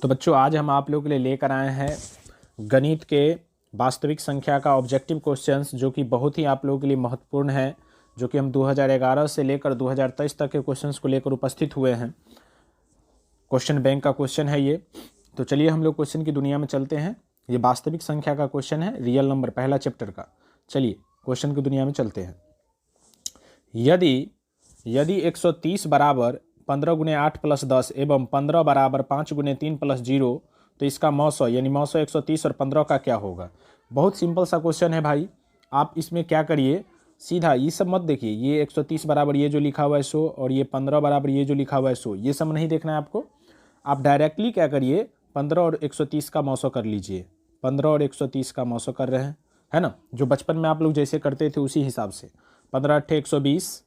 तो बच्चों आज हम आप लोगों के लिए लेकर आए हैं गणित के वास्तविक संख्या का ऑब्जेक्टिव क्वेश्चंस, जो कि बहुत ही आप लोगों के लिए महत्वपूर्ण है, जो कि हम 2011 से लेकर 2023 तक के क्वेश्चंस को लेकर उपस्थित हुए हैं। क्वेश्चन बैंक का क्वेश्चन है ये। तो चलिए हम लोग क्वेश्चन की दुनिया में चलते हैं। ये वास्तविक संख्या का क्वेश्चन है, रियल नंबर पहला चैप्टर का। चलिए क्वेश्चन की दुनिया में चलते हैं। यदि 130 बराबर 15 गुने 8 प्लस 10 एवं 15 बराबर 5 गुने 3 प्लस 0, तो इसका मौसो यानी मौसो 130 और 15 का क्या होगा। बहुत सिंपल सा क्वेश्चन है भाई। आप इसमें क्या करिए, सीधा ये सब मत देखिए, ये 130 बराबर ये जो लिखा हुआ है सो, और ये 15 बराबर ये जो लिखा हुआ है सो, ये सब नहीं देखना है आपको। आप डायरेक्टली क्या करिए, 15 और 130 का मौसो कर लीजिए। 15 और 130 का मौसो कर रहे हैं, है ना, जो बचपन में आप लोग जैसे करते थे उसी हिसाब से। 15 अट्ठे 120,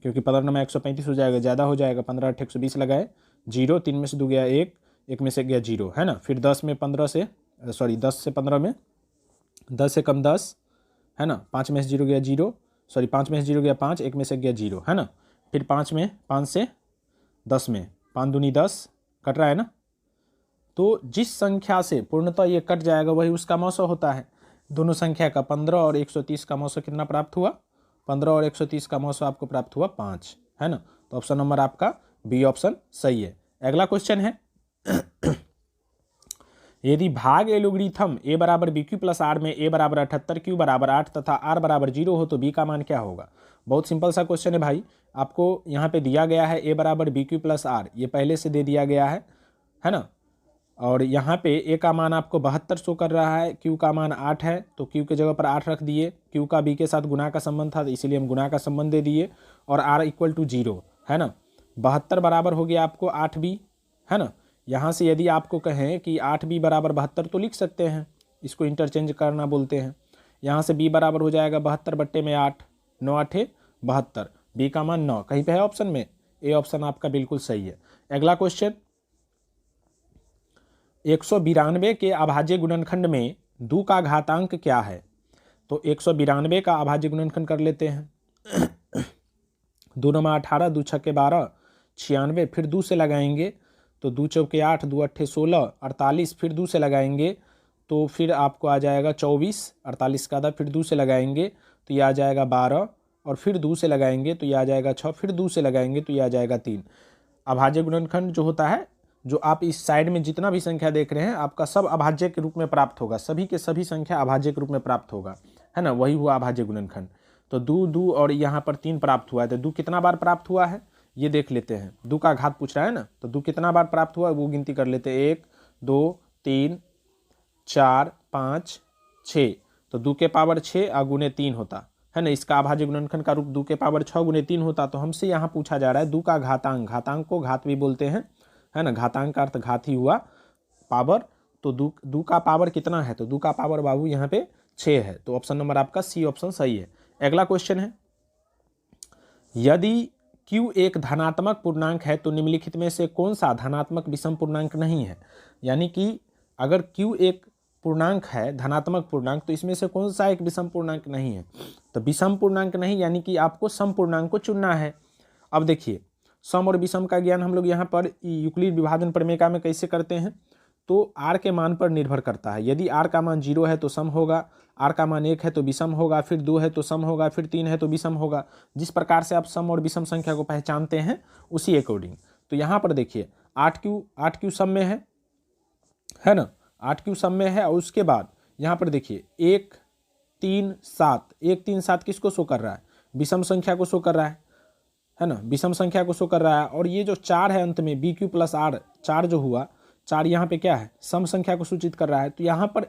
क्योंकि 15 में 135 हो जाएगा, ज़्यादा हो जाएगा। 15 अट्ठे 120 लगाए, 0, 3 में से 2 गया 1, 1 में से गया 0, है ना। फिर 10 में 15 से 10 से 15 में 10 से कम 10, है ना। 5 में से 0 गया 0, 5 में से 0 गया 5, 1 में से गया 0, है ना। फिर 5 से 10 में 5 दूनी 10 कट रहा है ना। तो जिस संख्या से पूर्णतः ये कट जाएगा वही उसका मौसो होता है। दोनों संख्या का 15 और 130 का मौसो कितना प्राप्त हुआ, 15 और 130 का मौसो आपको प्राप्त हुआ 5, है ना। तो ऑप्शन नंबर आपका बी ऑप्शन सही है। अगला क्वेश्चन है यदि भाग एलोगरिथम a बराबर बी क्यू प्लस आर में a बराबर 78, q बराबर 8 तथा r बराबर 0 हो तो b का मान क्या होगा। बहुत सिंपल सा क्वेश्चन है भाई। आपको यहाँ पे दिया गया है a बराबर बी क्यू प्लस आर, ये पहले से दे दिया गया है ना। और यहाँ पे a का मान आपको 72 शो कर रहा है, q का मान 8 है, तो q के जगह पर 8 रख दिए। q का b के साथ गुना का संबंध था, इसीलिए हम गुना का संबंध दे दिए। और r इक्वल टू 0, है ना। 72 बराबर हो गया आपको 8b, है ना। यहाँ से यदि आपको कहें कि 8b बराबर 72 तो लिख सकते हैं, इसको इंटरचेंज करना बोलते हैं। यहाँ से b बराबर हो जाएगा 72 बट्टे में 8, 9 8 72, b का मान 9 कहीं पे है ऑप्शन में, ए ऑप्शन आपका बिल्कुल सही है। अगला क्वेश्चन, 192 के अभाज्य गुणनखंड में 2 का घातांक क्या है। तो 192 का अभाज्य गुणनखंड कर लेते हैं। 2 9 18, 2 6 12, 96, फिर 2 से लगाएंगे तो 2 चौके 8, 2 अट्ठे 16, 48, फिर 2 से लगाएंगे तो फिर आपको आ जाएगा 24, 48 का आधा, फिर 2 से लगाएंगे तो ये आ जाएगा 12, और फिर 2 से लगाएंगे तो ये आ जाएगा 6, फिर 2 से लगाएंगे तो ये आ जाएगा 3। अभाज्य गुणनखंड जो होता है, जो आप इस साइड में जितना भी संख्या देख रहे हैं आपका सब अभाज्य के रूप में प्राप्त होगा, सभी के सभी संख्या अभाज्य के रूप में प्राप्त होगा, है ना, वही हुआ अभाज्य गुणनखंड। तो 2 2 और यहाँ पर 3 प्राप्त हुआ है, तो 2 कितना बार प्राप्त हुआ है ये देख लेते हैं। 2 का घात पूछ रहा है ना, तो 2 कितना बार प्राप्त हुआ है वो गिनती कर लेते हैं। 1 2 3 4 5 6, तो 2 के पावर 6 और गुने 3 होता है ना। इसका अभाज्य गुणनखंड का रूप 2 के पावर 6 गुने 3 होता। तो हमसे यहाँ पूछा जा रहा है 2 का घातांक, घातांक को घात भी बोलते हैं, है ना। घातांक का अर्थ घात ही हुआ, पावर। तो 2 का पावर कितना है, तो 2 का पावर बाबू यहाँ पे 6 है। तो ऑप्शन नंबर आपका सी ऑप्शन सही है। अगला क्वेश्चन है, यदि q एक धनात्मक पूर्णांक है तो निम्नलिखित में से कौन सा धनात्मक विषम पूर्णांक नहीं है। यानी कि अगर q एक पूर्णांक है, धनात्मक पूर्णांक, तो इसमें से कौन सा एक विषम पूर्णांक नहीं है। तो विषम पूर्णांक नहीं, यानी कि आपको सम पूर्णांक को चुनना है। अब देखिए, सम और विषम का ज्ञान हम लोग यहाँ पर यूक्लिड विभाजन प्रमेय में कैसे करते हैं, तो r के मान पर निर्भर करता है। यदि r का मान 0 है तो सम होगा, r का मान 1 है तो विषम होगा, फिर 2 है तो सम होगा, फिर 3 है तो विषम होगा। जिस प्रकार से आप सम और विषम संख्या को पहचानते हैं उसी अकॉर्डिंग। तो यहाँ पर देखिए 8q सम में है ना, 8q सम में है। और उसके बाद यहाँ पर देखिए 1 3 7, 1 3 7 किसको शो कर रहा है, विषम संख्या को शो कर रहा है ना, विषम संख्या को शो कर रहा है। और ये जो 4 है अंत में bq प्लस r, 4 जो हुआ, 4 यहाँ पे क्या है, सम संख्या को सूचित कर रहा है। तो यहाँ पर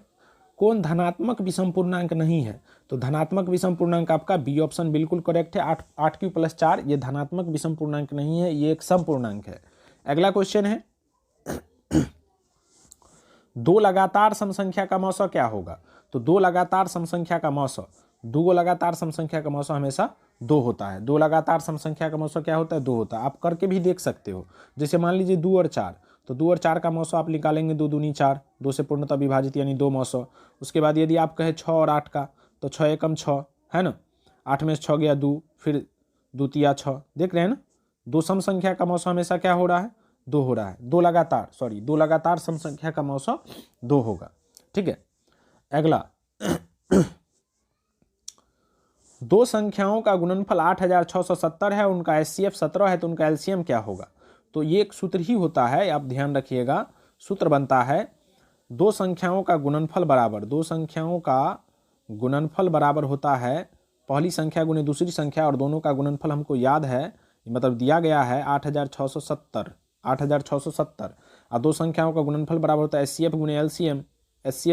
कौन धनात्मक विषम पूर्णांक नहीं है, तो धनात्मक विषम पूर्णांक आपका बी ऑप्शन बिल्कुल करेक्ट है। 8q प्लस 4 ये धनात्मक विषम पूर्णांक नहीं है, ये एक सम पूर्णांक है। अगला क्वेश्चन है, 2 लगातार सम संख्या का मौसो क्या होगा। तो 2 लगातार सम संख्या का मौसो, 2 लगातार सम संख्या का मौसो हमेशा 2 होता है। 2 लगातार सम संख्या का मौसो क्या होता है, 2 होता है। आप करके भी देख सकते हो, जैसे मान लीजिए 2 और 4, तो 2 और 4 का मौसो आप निकालेंगे, 2 दूनी 4, 2 से पूर्णतः विभाजित यानी 2 मौसो। उसके बाद यदि आप कहें 6 और 8 का, तो 6 एकम 6, है ना, 8 में से 6 गया 2, फिर 2 तिया 6, देख रहे हैं ना। 2 सम संख्या का मौसो हमेशा क्या हो रहा है, 2 हो रहा है, दो लगातार सम संख्या का मौसो 2 होगा। ठीक है, अगला दो संख्याओं का गुणनफल 8670 है, उनका एचसीएफ 17 है, तो उनका एलसीएम क्या होगा? तो ये एक सूत्र ही होता है, आप ध्यान रखिएगा। सूत्र बनता है दो संख्याओं का गुणनफल बराबर होता है पहली संख्या गुने दूसरी संख्या, और दोनों का गुणनफल हमको याद है, मतलब दिया गया है 8670 और दो संख्याओं का गुणनफल बराबर होता है एचसीएफ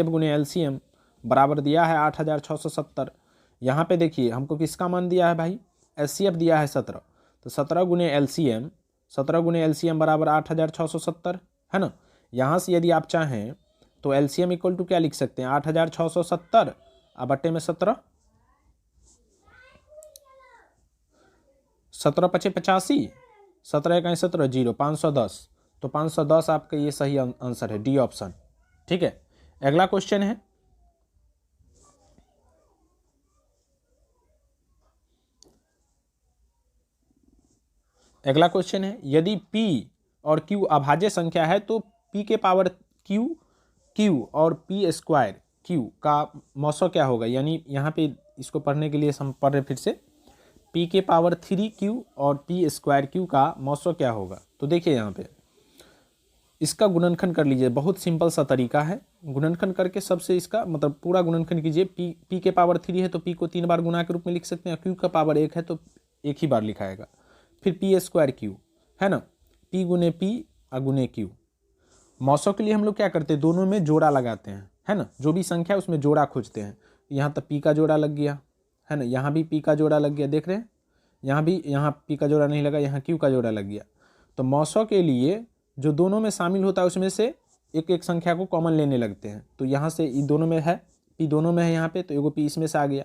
गुने एलसीएम बराबर दिया है 8670। यहाँ पे देखिए हमको किसका मान दिया है भाई? एचसीएफ दिया है 17, तो 17 गुने एलसीएम बराबर 8670 है ना। यहाँ से यदि आप चाहें तो एलसीएम इक्वल टू क्या लिख सकते हैं? 8670 और बट्टे में 17, 17 पचे 85, 17 1 17 0, 510, तो 510 आपका ये सही आंसर है, डी ऑप्शन। ठीक है, अगला क्वेश्चन है यदि P और Q अभाज्य संख्या है तो P के पावर Q और P स्क्वायर Q का मौसो क्या होगा? यानी यहाँ पे इसको पढ़ने के लिए हम पढ़ रहे फिर से, P के पावर 3Q और P स्क्वायर Q का मौसो क्या होगा? तो देखिए यहाँ पे इसका गुणनखंड कर लीजिए, बहुत सिंपल सा तरीका है। गुणनखंड करके सबसे इसका मतलब पूरा गुणनखंड कीजिए। P के पावर 3 है तो P को 3 बार गुणा के रूप में लिख सकते हैं, Q का पावर 1 है तो एक ही बार लिखाएगा। फिर P स्क्वायर Q है ना, P गुने P और गुने Q। मौसों के लिए हम लोग क्या करते हैं? दोनों में जोड़ा लगाते हैं, है ना। जो भी संख्या उसमें जोड़ा खोजते हैं। यहाँ तक P का जोड़ा लग गया है ना, यहाँ भी P का जोड़ा लग गया, देख रहे हैं। यहाँ P का जोड़ा नहीं लगा, यहाँ Q का जोड़ा लग गया। तो मौसों के लिए जो दोनों में शामिल होता है उसमें से एक एक संख्या को कॉमन लेने लगते हैं। तो यहाँ से ई दोनों में है, P दोनों में है यहाँ पे, तो एगो P इसमें से आ गया।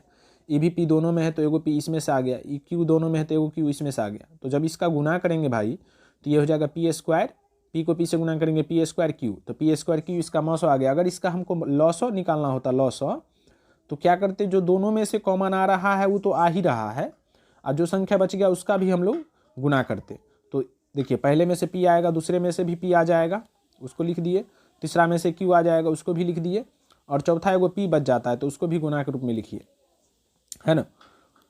ई भी P दोनों में है तो एगो P इसमें से आ गया। ई Q दोनों में है तो एगो Q इसमें से आ गया। तो जब इसका गुना करेंगे भाई तो ये हो जाएगा P स्क्वायर, P को P से गुना करेंगे P स्क्वायर Q, तो P स्क्वायर Q इसका मौसो आ गया। अगर इसका हमको लॉसो निकालना होता तो क्या करते? जो दोनों में से कॉमन आ रहा है वो तो आ ही रहा है, और जो संख्या बच गया उसका भी हम लोग गुना करते। तो देखिए पहले में से P आएगा, दूसरे में से भी P आ जाएगा, उसको लिख दिए। तीसरा में से Q आ जाएगा, उसको भी लिख दिए। और चौथा एगो P बच जाता है तो उसको भी गुना के रूप में लिखिए, है ना।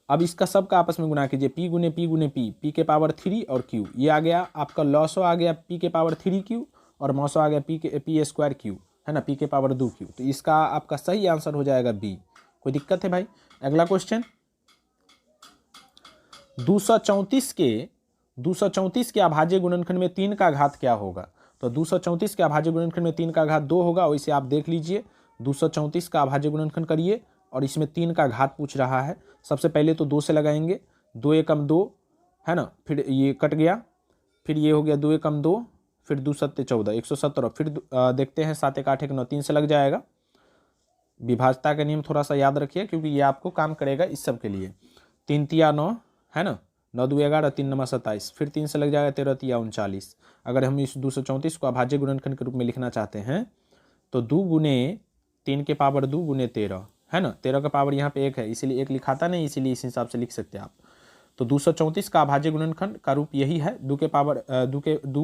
अब इसका सबका आपस में गुना कीजिए, P गुने P के पावर 3 और Q। ये आ गया आपका लॉसो आ गया P के पावर 3Q और मौसो आ गया P स्क्वायर Q, है ना, P के पावर 2Q। तो इसका आपका सही आंसर हो जाएगा B। कोई दिक्कत है भाई? अगला क्वेश्चन 234 के अभाज्य गुणनखंड में 3 का घात क्या होगा? तो 234 के अभाज्य गुणनखंड में 3 का घात 2 होगा। वैसे आप देख लीजिए 234 का अभाज्य गुणनखंड करिए और इसमें 3 का घात पूछ रहा है। सबसे पहले तो 2 से लगाएंगे, 2 एकम 2 है ना, फिर ये कट गया, फिर ये हो गया 2 एकम 2, फिर 2 सत्ते 14 117, फिर देखते हैं 7 1 8 1 9 3 से लग जाएगा। विभाज्यता का नियम थोड़ा सा याद रखिए क्योंकि ये आपको काम करेगा इस सब के लिए। 3 तिया 9 है ना, 9 2 11, 3 9 27, फिर 3 से लग जाएगा 13 तिया 39। अगर हम इस 234 को अभाज्य गुणनखंड के रूप में लिखना चाहते हैं तो 2 गुने 3 के पावर 2 गुने 13 है ना, 13 का पावर यहाँ पे 1 है इसीलिए 1 लिखाता नहीं, इसीलिए इस हिसाब से लिख सकते हैं आप। तो 234 का अभाज्य गुणनखंड का रूप यही है, 2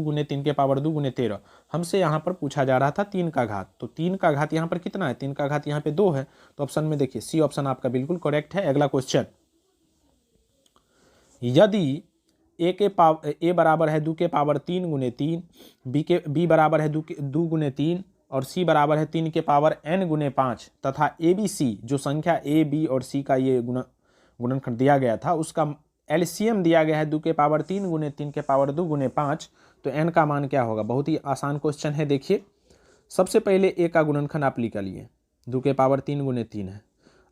गुने 3 के पावर 2 गुने 13। हमसे यहाँ पर पूछा जा रहा था 3 का घात, तो 3 का घात यहाँ पर कितना है? 3 का घात यहाँ पे 2 है, तो ऑप्शन में देखिए सी ऑप्शन आपका बिल्कुल करेक्ट है। अगला क्वेश्चन, यदि ए बराबर है 2 के पावर 3 गुने 3, बी बराबर है 2 गुने 3 और सी बराबर है 3 के पावर n गुने 5 तथा ए बी सी जो संख्या ए बी और सी का ये गुणनखंड दिया गया था उसका एलसीएम दिया गया है 2 के पावर 3 गुने 3 के पावर 2 गुने 5, तो n का मान क्या होगा? बहुत ही आसान क्वेश्चन है। देखिए सबसे पहले ए का गुणनखंड आप निकालिए, 2 के पावर 3 गुने 3 है।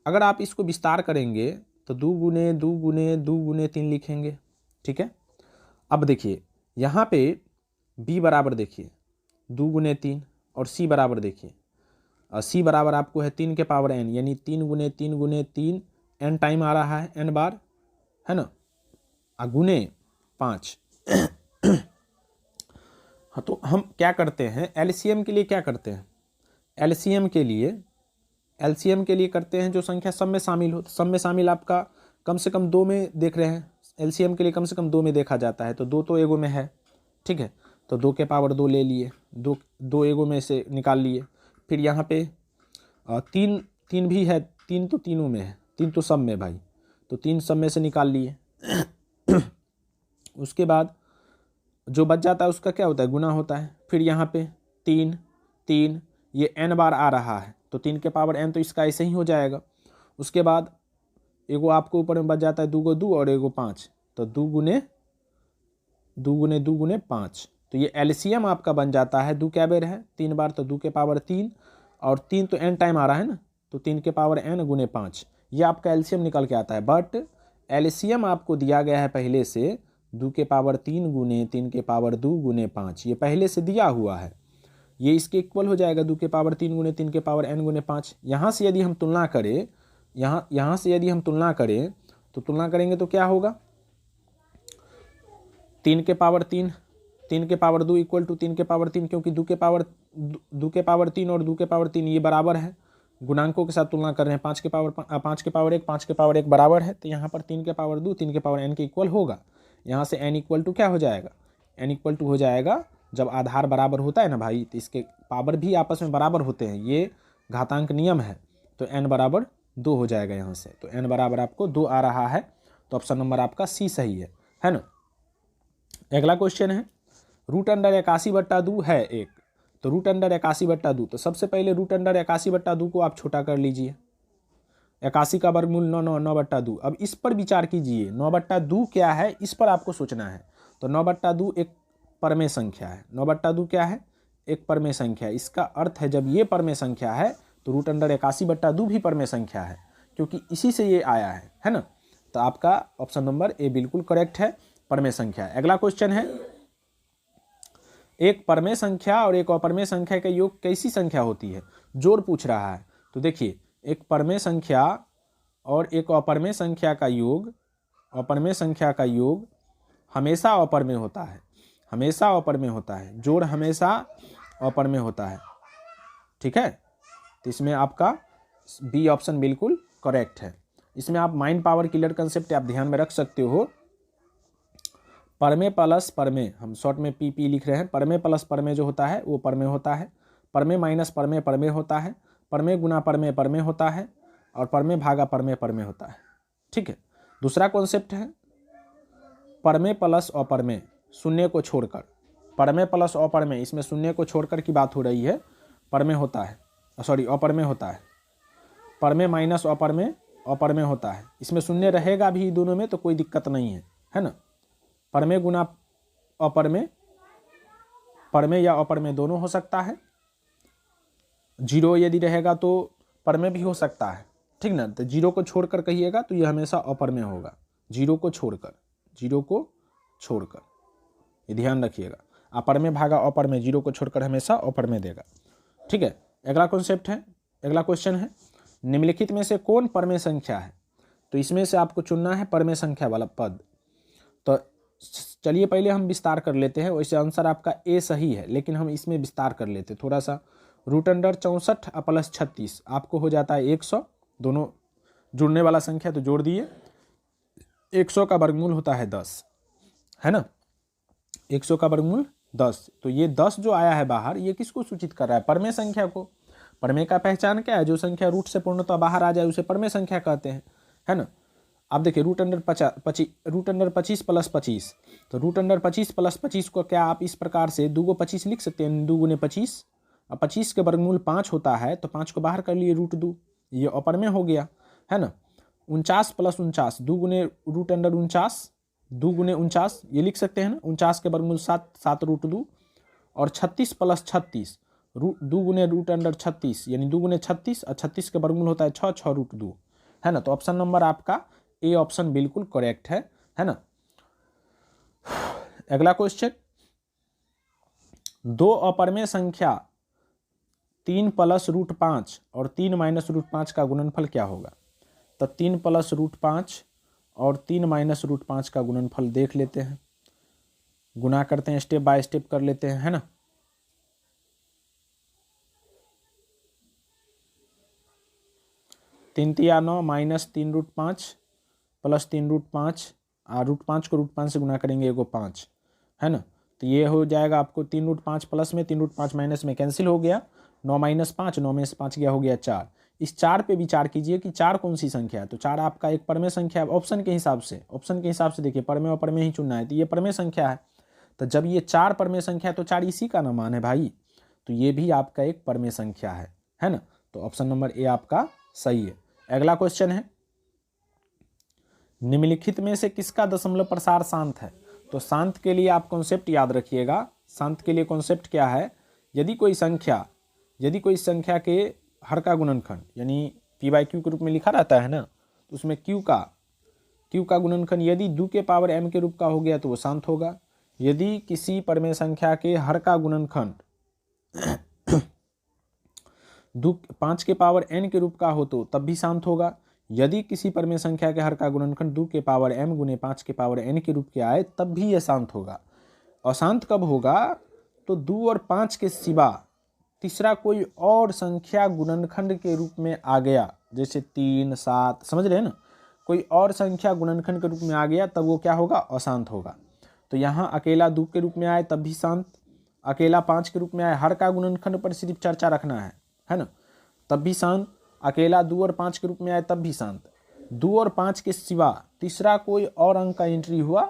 अगर आप इसको विस्तार करेंगे तो 2 गुने 2 गुने 2 गुने 3 लिखेंगे, ठीक है। अब देखिए यहाँ पे b बराबर देखिए 2 गुने 3 और c बराबर देखिए, और c बराबर आपको है 3 के पावर n, यानी 3 गुने 3 गुने 3 n टाइम आ रहा है, n बार है ना, गुने 5। हाँ, तो हम क्या करते हैं एलसीएम के लिए? क्या करते हैं एलसीएम के लिए करते हैं जो संख्या सब में शामिल हो। सब में शामिल आपका कम से कम 2 में देख रहे हैं, एलसीएम के लिए कम से कम 2 में देखा जाता है, तो 2 तो एगो में है, ठीक है। तो 2 के पावर 2 ले लिए, दो दो एगो में से निकाल लिए। फिर यहाँ पे 3 3 भी है, 3 तो तीनों में है, 3 तो सब में भाई, तो 3 सब में से निकाल लिए। उसके बाद जो बच जाता है उसका क्या होता है, गुना होता है। फिर यहाँ पे 3 3 ये n बार आ रहा है, तो 3 के पावर n, तो इसका ऐसे ही हो जाएगा। उसके बाद एगो आपको ऊपर में बच जाता है 2 को 2 और एगो 5, तो 2 गुने 5, तो ये एलसीएम आपका बन जाता है। 2 क्या बेर है, 3 बार, तो 2 के पावर 3, और 3 तो n टाइम आ रहा है ना, तो 3 के पावर n गुने 5, ये आपका एलसीएम निकल के आता है। बट एलसीएम आपको दिया गया है पहले से 2 के पावर 3 गुने 3 के पावर 2 गुने 5, ये पहले से दिया हुआ है, ये इसके इक्वल हो जाएगा 2 के पावर 3 गुने 3 के पावर n गुने 5। यहाँ से यदि हम तुलना करें, यहाँ से यदि हम तुलना करें, तो तुलना करेंगे तो क्या होगा, 3 के पावर 3 3 के पावर 2 इक्वल टू 3 के पावर 3, क्योंकि 2 के पावर 3 और 2 के पावर 3 ये बराबर है, गुणांकों के साथ तुलना कर रहे हैं। 5 के पावर 1 5 के पावर 1 बराबर है, तो यहाँ पर 3 के पावर 2 3 के पावर n के इक्वल होगा। यहाँ से n इक्वल टू क्या हो जाएगा, n इक्वल टू हो जाएगा, जब आधार बराबर होता है ना भाई, तो इसके पावर भी आपस में बराबर होते हैं, ये घातांक नियम है, तो n बराबर 2 हो जाएगा यहाँ से, तो n बराबर आपको 2 आ रहा है, तो ऑप्शन नंबर आपका सी सही है ना। अगला क्वेश्चन है, रूट अंडर 81/2 है एक, तो रूट अंडर 81/2, तो सबसे पहले रूट अंडर 81/2 को आप छोटा कर लीजिए। 81 का वर्गमूल 9/2। अब इस पर विचार कीजिए, 9/2 क्या है, इस पर आपको सोचना है। तो 9/2 एक परमेय संख्या है। 9/2 क्या है, एक परमेय संख्या है। इसका अर्थ है जब ये परमेय संख्या है तो रूट अंडर 81/2 भी परमेय संख्या है, क्योंकि इसी से ये आया है ना। तो आपका ऑप्शन नंबर ए बिल्कुल करेक्ट है, परमेय संख्या। अगला क्वेश्चन है, एक परमेय संख्या और एक अपरमेय संख्या का योग कैसी संख्या होती है, जोड़ पूछ रहा है। तो देखिए, एक परमेय संख्या और एक अपरमेय संख्या का योग, अपरमेय संख्या का योग हमेशा अपरमेय होता है, हमेशा अपरमेय होता है, जोड़ हमेशा अपरमेय होता है, ठीक है। तो इसमें आपका बी ऑप्शन बिल्कुल करेक्ट है। इसमें आप माइंड पावर किलर कंसेप्ट आप ध्यान में रख सकते हो। परमेय प्लस परमेय, हम शॉर्ट में पीपी लिख रहे हैं, परमेय प्लस परमेय जो होता है वो परमेय होता है, परमेय माइनस परमेय परमेय होता है, परमेय गुना परमेय परमेय होता है, और परमेय भागा परमेय परमेय होता है, ठीक है। दूसरा कॉन्सेप्ट है परमेय प्लस अपरमेय, शून्य को छोड़कर, परमेय प्लस अपरमेय, इसमें शून्य को छोड़कर की बात हो रही है, परमेय होता है, सॉरी अपरमेय होता है। परमेय माइनस अपरमेय अपरमेय होता है, इसमें शून्य रहेगा भी दोनों में तो कोई दिक्कत नहीं है ना। परमेय गुना अपरमेय, परमेय या अपरमेय दोनों हो सकता है। जीरो यदि रहेगा तो परमेय भी हो सकता है, ठीक ना। तो जीरो को छोड़कर कहिएगा तो ये हमेशा अपरमेय होगा, जीरो को छोड़कर, जीरो को छोड़कर, ये ध्यान रखिएगा। अपरमेय भागा अपरमेय, जीरो को छोड़कर हमेशा अपरमेय देगा, ठीक है। अगला कॉन्सेप्ट है, अगला क्वेश्चन है, निम्नलिखित में से कौन परमेय संख्या है। तो इसमें से आपको चुनना है परमेय संख्या वाला पद। तो चलिए पहले हम विस्तार कर लेते हैं, वैसे आंसर आपका ए सही है, लेकिन हम इसमें विस्तार कर लेते हैं थोड़ा सा। रूट अंडर 64 प्लस 36 आपको हो जाता है 100, दोनों जुड़ने वाला संख्या तो जोड़ दिए। 100 का वर्गमूल होता है 10, है ना, 100 का वर्गमूल 10। तो ये 10 जो आया है बाहर, ये किसको सूचित कर रहा है, परमेय संख्या को। परमेय का पहचान क्या है, जो संख्या रूट से पूर्णतः बाहर आ जाए उसे परमेय संख्या कहते हैं, है ना। आप देखिए रूट अंडर 25 प्लस 25, तो रूट अंडर 25 प्लस 25 को क्या आप इस प्रकार से 2 को 25 लिख सकते हैं, 2 गुने 25। अब 25 के वर्गमूल 5 होता है, तो 5 को बाहर कर लिए रूट 2, ये अपरमेय हो गया, है ना। 49 प्लस 49, 2 गुने रूट अंडर 49, 2 गुने 49 ये लिख सकते हैं ना। 49 के वर्गमूल 7, 7 रूट 2, और 36 प्लस 36, 2 गुने रूट अंडर 36 यानी 2 गुने 36, और 36 के वर्गमूल होता है 6, 6 रूट 2, है ना। तो ऑप्शन नंबर आपका ए ऑप्शन बिल्कुल करेक्ट है ना। अगला क्वेश्चन, दो अपरमेय संख्या 3 प्लस रूट 5 और 3 माइनस रूट 5 का गुणनफल क्या होगा। तो 3 प्लस रूट 5 और 3 माइनस रूट 5 का गुणनफल देख लेते हैं, गुना करते हैं, स्टेप बाय स्टेप कर लेते हैं, है ना। तीन तिया 9 minus 3 root 5 plus 3 root 5, root 5 को रूट 5 से गुना करेंगे एगो 5, है ना। तो ये हो जाएगा आपको 3√5 प्लस में 3√5 माइनस में कैंसिल हो गया, 9 माइनस 5, 9 में से 5 गया, हो गया 4। इस 4 पे विचार कीजिए कि 4 कौन सी संख्या है। तो 4 आपका एक परमेय संख्या है। ऑप्शन के हिसाब से देखिए परमेय और परमेय ही चुनना है, तो ये परमेय संख्या है। तो जब ये 4 परमेय संख्या है तो 4 इसी का ना मान है भाई, तो ये भी आपका एक परमेय संख्या है ना। तो ऑप्शन नंबर ए आपका सही है। अगला क्वेश्चन है, निम्नलिखित में से किसका दशमलव प्रसार शांत है। तो शांत के लिए आप कॉन्सेप्ट याद रखिएगा। शांत के लिए कॉन्सेप्ट क्या है, यदि कोई संख्या के हर का गुणनखंड यानी p/q के रूप में लिखा रहता है ना, तो उसमें q का गुणनखंड यदि 2 के पावर m के रूप का हो गया तो वो शांत होगा। यदि किसी परमेय संख्या के हर का गुणनखंड 5 के पावर n के रूप का हो तो तब भी शांत होगा। यदि किसी परमेय संख्या के हर का गुणनखंड 2 के पावर m गुने 5 के पावर n के रूप के आए तब भी यह शांत होगा। अशांत कब होगा, तो 2 और 5 के सिवा तीसरा कोई और संख्या गुणनखंड के रूप में आ गया, जैसे 3, 7, समझ रहे हैं ना, कोई और संख्या गुणनखंड के रूप में आ गया तब वो क्या होगा, अशांत होगा। तो यहाँ अकेला 2 के रूप में आए तब भी शांत, अकेला 5 के रूप में आए, हर का गुणनखंड पर सिर्फ चर्चा रखना है ना, तब भी शांत। अकेला 2 और 5 के रूप में आए तब भी शांत। 2 और 5 के सिवा तीसरा कोई और अंक का एंट्री हुआ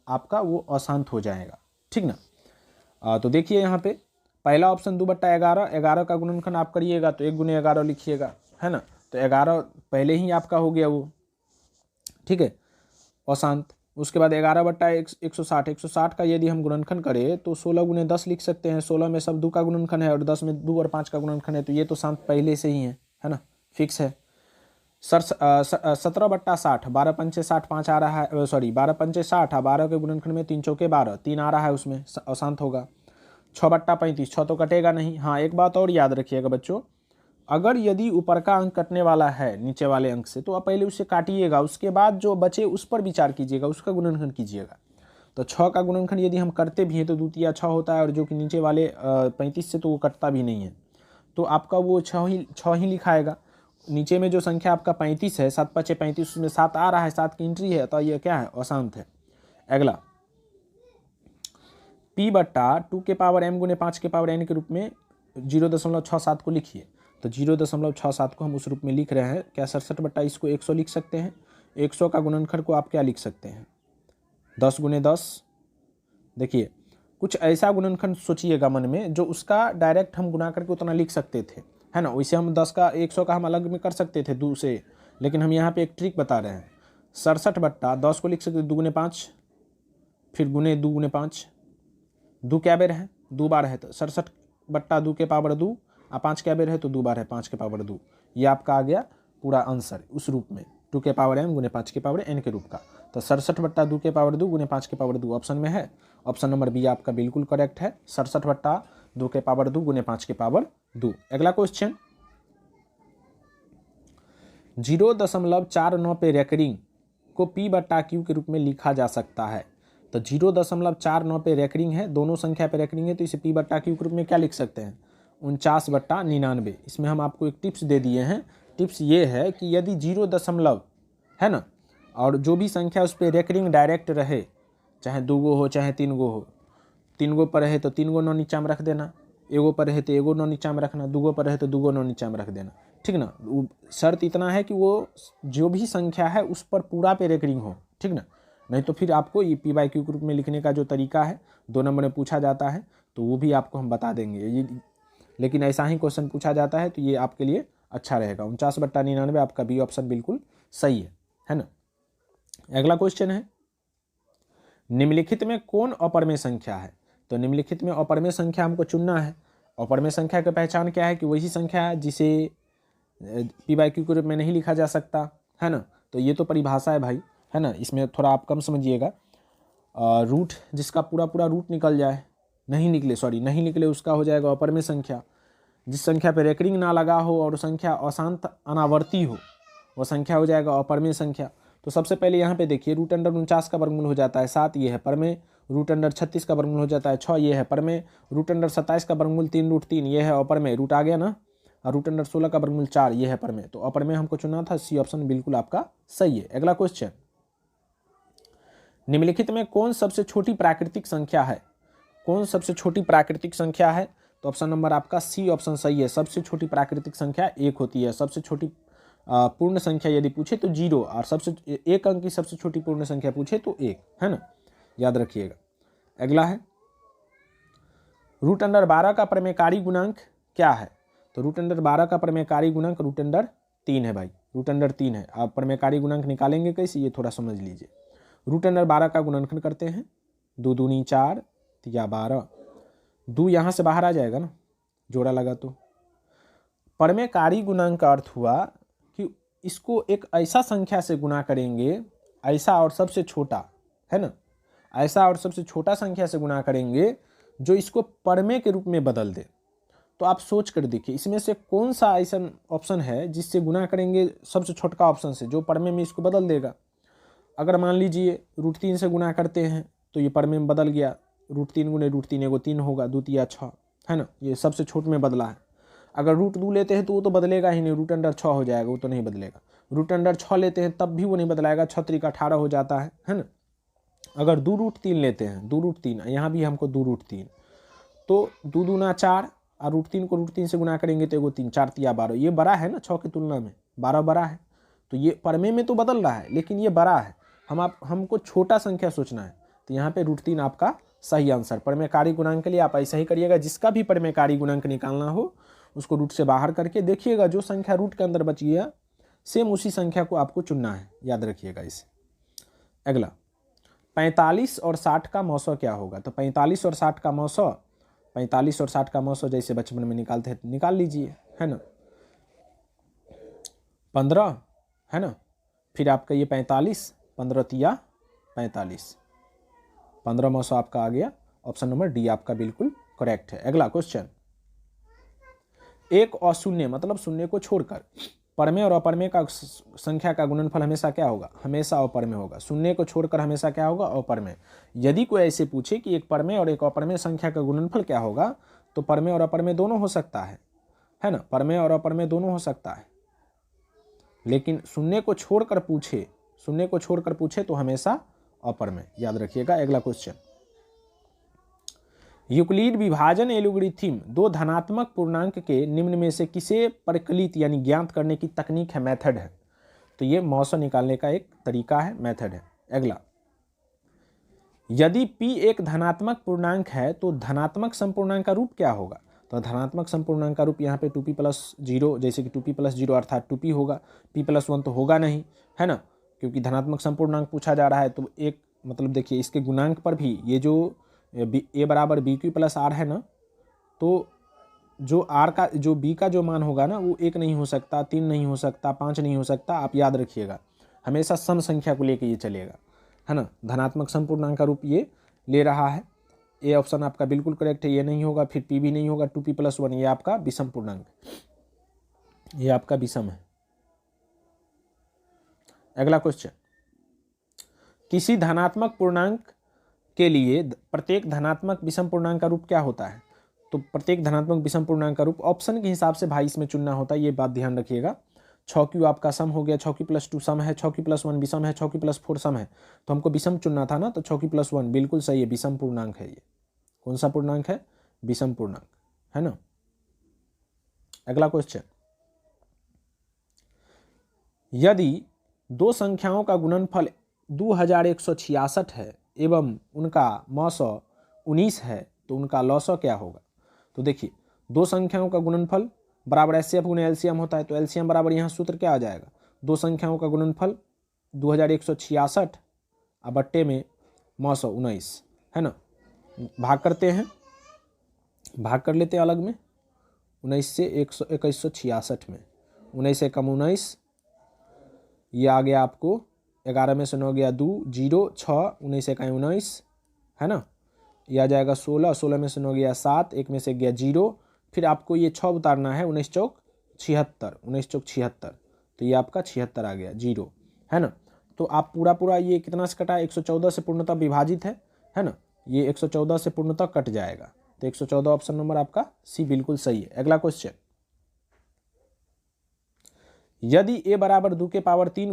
आपका, वो अशांत हो जाएगा, ठीक ना। तो देखिए यहाँ पे पहला ऑप्शन 2/11, 11 का गुणनखंड आप करिएगा तो 1 गुने 11 लिखिएगा, है ना। तो 11 पहले ही आपका हो गया वो, ठीक है, अशांत। उसके बाद 11/160, 160 का यदि हम गुणनखंड करें तो 16 गुने 10 लिख सकते हैं। 16 में सब 2 का गुणनखंड है और 10 में 2 और 5 का गुणनखंड है, तो ये तो शांत पहले से ही है ना, फिक्स है। 17/60, 12 पंचे 60, 5 आ रहा है, सॉरी 12 पंचे 60, 12 के गुणनखंड में 3 चौके 12, 3 आ रहा है उसमें, अशांत होगा। 6/35, 6 तो कटेगा नहीं। हाँ, एक बात और याद रखिएगा बच्चों, अगर यदि ऊपर का अंक कटने वाला है नीचे वाले अंक से तो आप पहले उसे काटिएगा, उसके बाद जो बचे उस पर विचार कीजिएगा, उसका गुणनखंड कीजिएगा। तो 6 का गुणनखंड यदि हम करते भी हैं तो 2 तिया 6 होता है, और जो कि नीचे वाले 35 से तो वो कटता भी नहीं है, तो आपका वो 6 ही लिखाएगा। नीचे में जो संख्या आपका 35 है, 7 5 35, उसमें 7 आ रहा है, 7 की एंट्री है, तो ये क्या है, अशांत है। अगला p/2 के पावर m गुने 5 के पावर n के रूप में 0.67 को लिखिए। तो 0.67 को हम उस रूप में लिख रहे हैं। क्या 67 इसको 100 लिख सकते हैं। 100 का गुणनखंड को आप क्या लिख सकते हैं, 10 गुने 10। देखिए कुछ ऐसा गुणनखंड सोचिएगा मन में जो उसका डायरेक्ट हम गुना करके उतना लिख सकते थे, है ना। वैसे हम 100 का हम अलग में कर सकते थे 2 से, लेकिन हम यहाँ पे एक ट्रिक बता रहे हैं। 67/10 को लिख सकते 2 गुने 5, फिर गुने 2 गुने 5, 2 क्या बेर है, 2 बार है, तो 67/2 के पावर 2, 5 क्या बेर है तो 2 बार है, 5 के पावर 2। ये आपका आ गया पूरा आंसर उस रूप में, 2 के पावर m गुने 5 के पावर n के रूप का। तो 67/2 के पावर 2 गुने 5 के पावर 2 ऑप्शन में है। ऑप्शन नंबर बी आपका बिल्कुल करेक्ट है, 67/2 के पावर 2 गुने 5 के पावर 2। अगला क्वेश्चन, 0.49 पे रेकरिंग को p/q के रूप में लिखा जा सकता है। तो 0.49 पे रेकरिंग है, दोनों संख्या पे रेकरिंग है, तो इसे p/q के रूप में क्या लिख सकते हैं, 49/99। इसमें हम आपको एक टिप्स दे दिए हैं। टिप्स ये है कि यदि 0 दशमलव है ना, और जो भी संख्या उस पर रेकरिंग डायरेक्ट रहे, चाहे 2 गो हो चाहे 3 गो हो, 3 गो पर रहे तो 3 गो 9 नीचा में रख देना, 1 गो पर रहे तो 1 गो 9 नीचा में रखना, 2 गो पर रहे तो 2 गो 9 नीचा में रख देना, ठीक ना। शर्त इतना है कि वो जो भी संख्या है उस पर पूरा पे रेकरिंग हो, ठीक ना। नहीं तो फिर आपको ये p/q के रूप में लिखने का जो तरीका है 2 नंबर में पूछा जाता है, तो वो भी आपको हम बता देंगे ये, लेकिन ऐसा ही क्वेश्चन पूछा जाता है तो ये आपके लिए अच्छा रहेगा। 49/99 आपका बी ऑप्शन बिल्कुल सही है ना। अगला क्वेश्चन है, निम्नलिखित में कौन अपरमेय संख्या है। तो निम्नलिखित में अपरमेय संख्या हमको चुनना है। अपरमेय संख्या की पहचान क्या है कि वही संख्या है जिसे p/q के रूप में नहीं लिखा जा सकता, है ना। तो ये तो परिभाषा है भाई, है ना, इसमें थोड़ा आप कम समझिएगा। रूट जिसका पूरा रूट निकल जाए, नहीं निकले उसका हो जाएगा अपरमेय संख्या। जिस संख्या पे रेकरिंग ना लगा हो और संख्या अशांत अनावर्ती हो, वो संख्या हो जाएगा अपरमेय संख्या। तो सबसे पहले यहाँ पे देखिए, √49 का वर्गमूल हो जाता है 7, ये है परमेय। √36 का वर्गमूल हो जाता है 6, ये है परमेय। √27 का वर्गमूल 3√3, ये है अपरमेय, रूट आ गया ना। और √16 का वर्गमूल 4, ये है परमेय। तो अपरमेय हमको चुना था, सी ऑप्शन बिल्कुल आपका सही है। अगला क्वेश्चन, निम्नलिखित में कौन सबसे छोटी प्राकृतिक संख्या है। कौन सबसे छोटी प्राकृतिक संख्या है? तो ऑप्शन नंबर आपका सी ऑप्शन सही है। सबसे छोटी प्राकृतिक संख्या 1 होती है। सबसे छोटी पूर्ण संख्या यदि पूछे तो 0, और सबसे 1 अंक की सबसे छोटी पूर्ण संख्या पूछे तो 1, है ना, याद रखिएगा। अगला है √12 का प्रमेयकारी गुणांक क्या है? तो √12 का प्रमेयकारी गुणांक √3 है भाई, √3 है। आप प्रमेयकारी गुणांक निकालेंगे कैसे, ये थोड़ा समझ लीजिए। √12 का गुणनखंड करते हैं, 2 दूनी 4 या 12, 2 यहाँ से बाहर आ जाएगा ना, जोड़ा लगा तो। प्रमेयकारी गुणांक का अर्थ हुआ कि इसको एक ऐसा संख्या से गुणा करेंगे, ऐसा और सबसे छोटा, है ना, ऐसा और सबसे छोटा संख्या से गुणा करेंगे जो इसको परमेय के रूप में बदल दे। तो आप सोच कर देखिए इसमें से कौन सा ऐसा ऑप्शन है जिससे गुणा करेंगे सबसे छोटा ऑप्शन से, जो परमेय में इसको बदल देगा। अगर मान लीजिए √3 से गुणा करते हैं तो ये परमेय में बदल गया, √3 गुणे √3 एगो 3 होगा, 2 तिया 6, है ना, ये सबसे छोट में बदला है। अगर √2 लेते हैं तो वो तो बदलेगा ही नहीं, √6 हो जाएगा, वो तो नहीं बदलेगा। √6 लेते हैं तब भी वो नहीं बदलाएगा, 6 3 18 हो जाता है ना। अगर 2√3 लेते हैं, 2√3, यहाँ भी हमको 2√3, तो 2 दूना 4 और √3 को √3 से गुणा करेंगे तो एगो 3, 4 तिया 12, ये बड़ा है ना 6 की तुलना में, 12 बड़ा है। तो ये परमेय में तो बदल रहा है लेकिन ये बड़ा है, हमको छोटा संख्या सोचना है। तो यहाँ पे √3 आपका सही आंसर। प्रमेयकारी गुणांक के लिए आप ऐसा ही करिएगा, जिसका भी प्रमेयकारी गुणांक निकालना हो उसको रूट से बाहर करके देखिएगा, जो संख्या रूट के अंदर बची है सेम उसी संख्या को आपको चुनना है, याद रखिएगा इसे। अगला 45 और 60 का मौसौ क्या होगा? तो 45 और 60 का मौसौ, 45 और 60 का मौसौ जैसे बचपन में निकालते हैं निकाल लीजिए, है ना, 15, है ना, फिर आपका ये 45, 15 तिया 45, 15 मौसौ आपका आ गया। ऑप्शन नंबर डी आपका बिल्कुल करेक्ट है। अगला क्वेश्चन, एक और शून्य मतलब शून्य को छोड़कर परमेय और अपरमेय का संख्या का गुणनफल हमेशा क्या होगा? हमेशा अपरमेय होगा। शून्य को छोड़कर हमेशा क्या होगा? अपरमेय। यदि कोई ऐसे पूछे कि एक परमेय और एक अपरमेय संख्या का गुणनफल क्या होगा, तो परमेय और अपरमेय दोनों हो सकता है ना, परमेय और अपरमेय दोनों हो सकता है, लेकिन शून्य को छोड़कर पूछे तो हमेशा अपरमेय, याद रखिएगा। अगला क्वेश्चन, यूक्लिड विभाजन एल्गोरिथम 2 धनात्मक पूर्णांक के निम्न में से किसे परिकलित यानी ज्ञात करने की तकनीक है, मेथड है? तो ये मौसौ निकालने का एक तरीका है, मेथड है। अगला, यदि p एक धनात्मक पूर्णांक है तो धनात्मक संपूर्णांक का रूप क्या होगा? तो धनात्मक संपूर्णांक का रूप यहाँ पे 2p + 0, जैसे कि 2p + 0 अर्थात 2p होगा, p + 1 तो होगा नहीं, है ना, क्योंकि धनात्मक संपूर्णांक पूछा जा रहा है। तो एक मतलब देखिए इसके गुणांक पर भी ये जो a बराबर bq + r है ना, तो जो r का जो b का जो मान होगा ना वो 1 नहीं हो सकता, 3 नहीं हो सकता, 5 नहीं हो सकता। आप याद रखिएगा हमेशा सम संख्या को लेके ये चलेगा, है ना। धनात्मक संपूर्णांक का रूप ये ले रहा है। ए ऑप्शन आपका बिल्कुल करेक्ट है, ये नहीं होगा, फिर p भी नहीं होगा, 2p + 1 ये आपका विषम पूर्णांक, ये आपका विषम है। अगला क्वेश्चन, किसी धनात्मक पूर्णांक के लिए प्रत्येक धनात्मक विषम पूर्णांक का रूप क्या होता है? तो प्रत्येक धनात्मक विषम पूर्णांक का रूप ऑप्शन के हिसाब से भाई इसमें चुनना होता है, ये बात ध्यान रखिएगा। 6q आपका सम हो गया, 6q + 2 सम है, 6q + 1 विषम है, 6q + 4 सम है, तो हमको विषम चुनना था ना, तो 6q + 1 बिल्कुल सही है, विषम पूर्णांक है। ये कौन सा पूर्णांक है? विषम पूर्णांक, है ना। अगला क्वेश्चन, यदि 2 संख्याओं का गुणनफल 2166 है एवं उनका मौसौ 19 है तो उनका लौसौ क्या होगा? तो देखिए 2 संख्याओं का गुणनफल बराबर एचसीएफ गुणे एलसीएम होता है, तो एलसीएम बराबर यहाँ सूत्र क्या आ जाएगा? 2 संख्याओं का गुणनफल 2166 और बट्टे में मौसौ 19, है ना। भाग करते हैं, भाग कर लेते हैं अलग में, 19 से 2166 में, 19 से कम 19, ये आ गया आपको 11 में से 9 गया 2, 0, 6, 19 से कहीं 19, है ना। यह आ जाएगा 16, 16 में से 9 गया 7, 1 में से गया 0, फिर आपको ये 6 उतारना है, 19 चौक 76, 19 चौक 76, तो ये आपका 76 आ गया 0, है ना। तो आप पूरा ये कितना से कटा? 114 से पूर्णतः विभाजित है ना, ये 114 से पूर्णतः कट जाएगा, तो 114 ऑप्शन नंबर आपका सी बिल्कुल सही है। अगला क्वेश्चन, यदि a बराबर 2 के पावर 3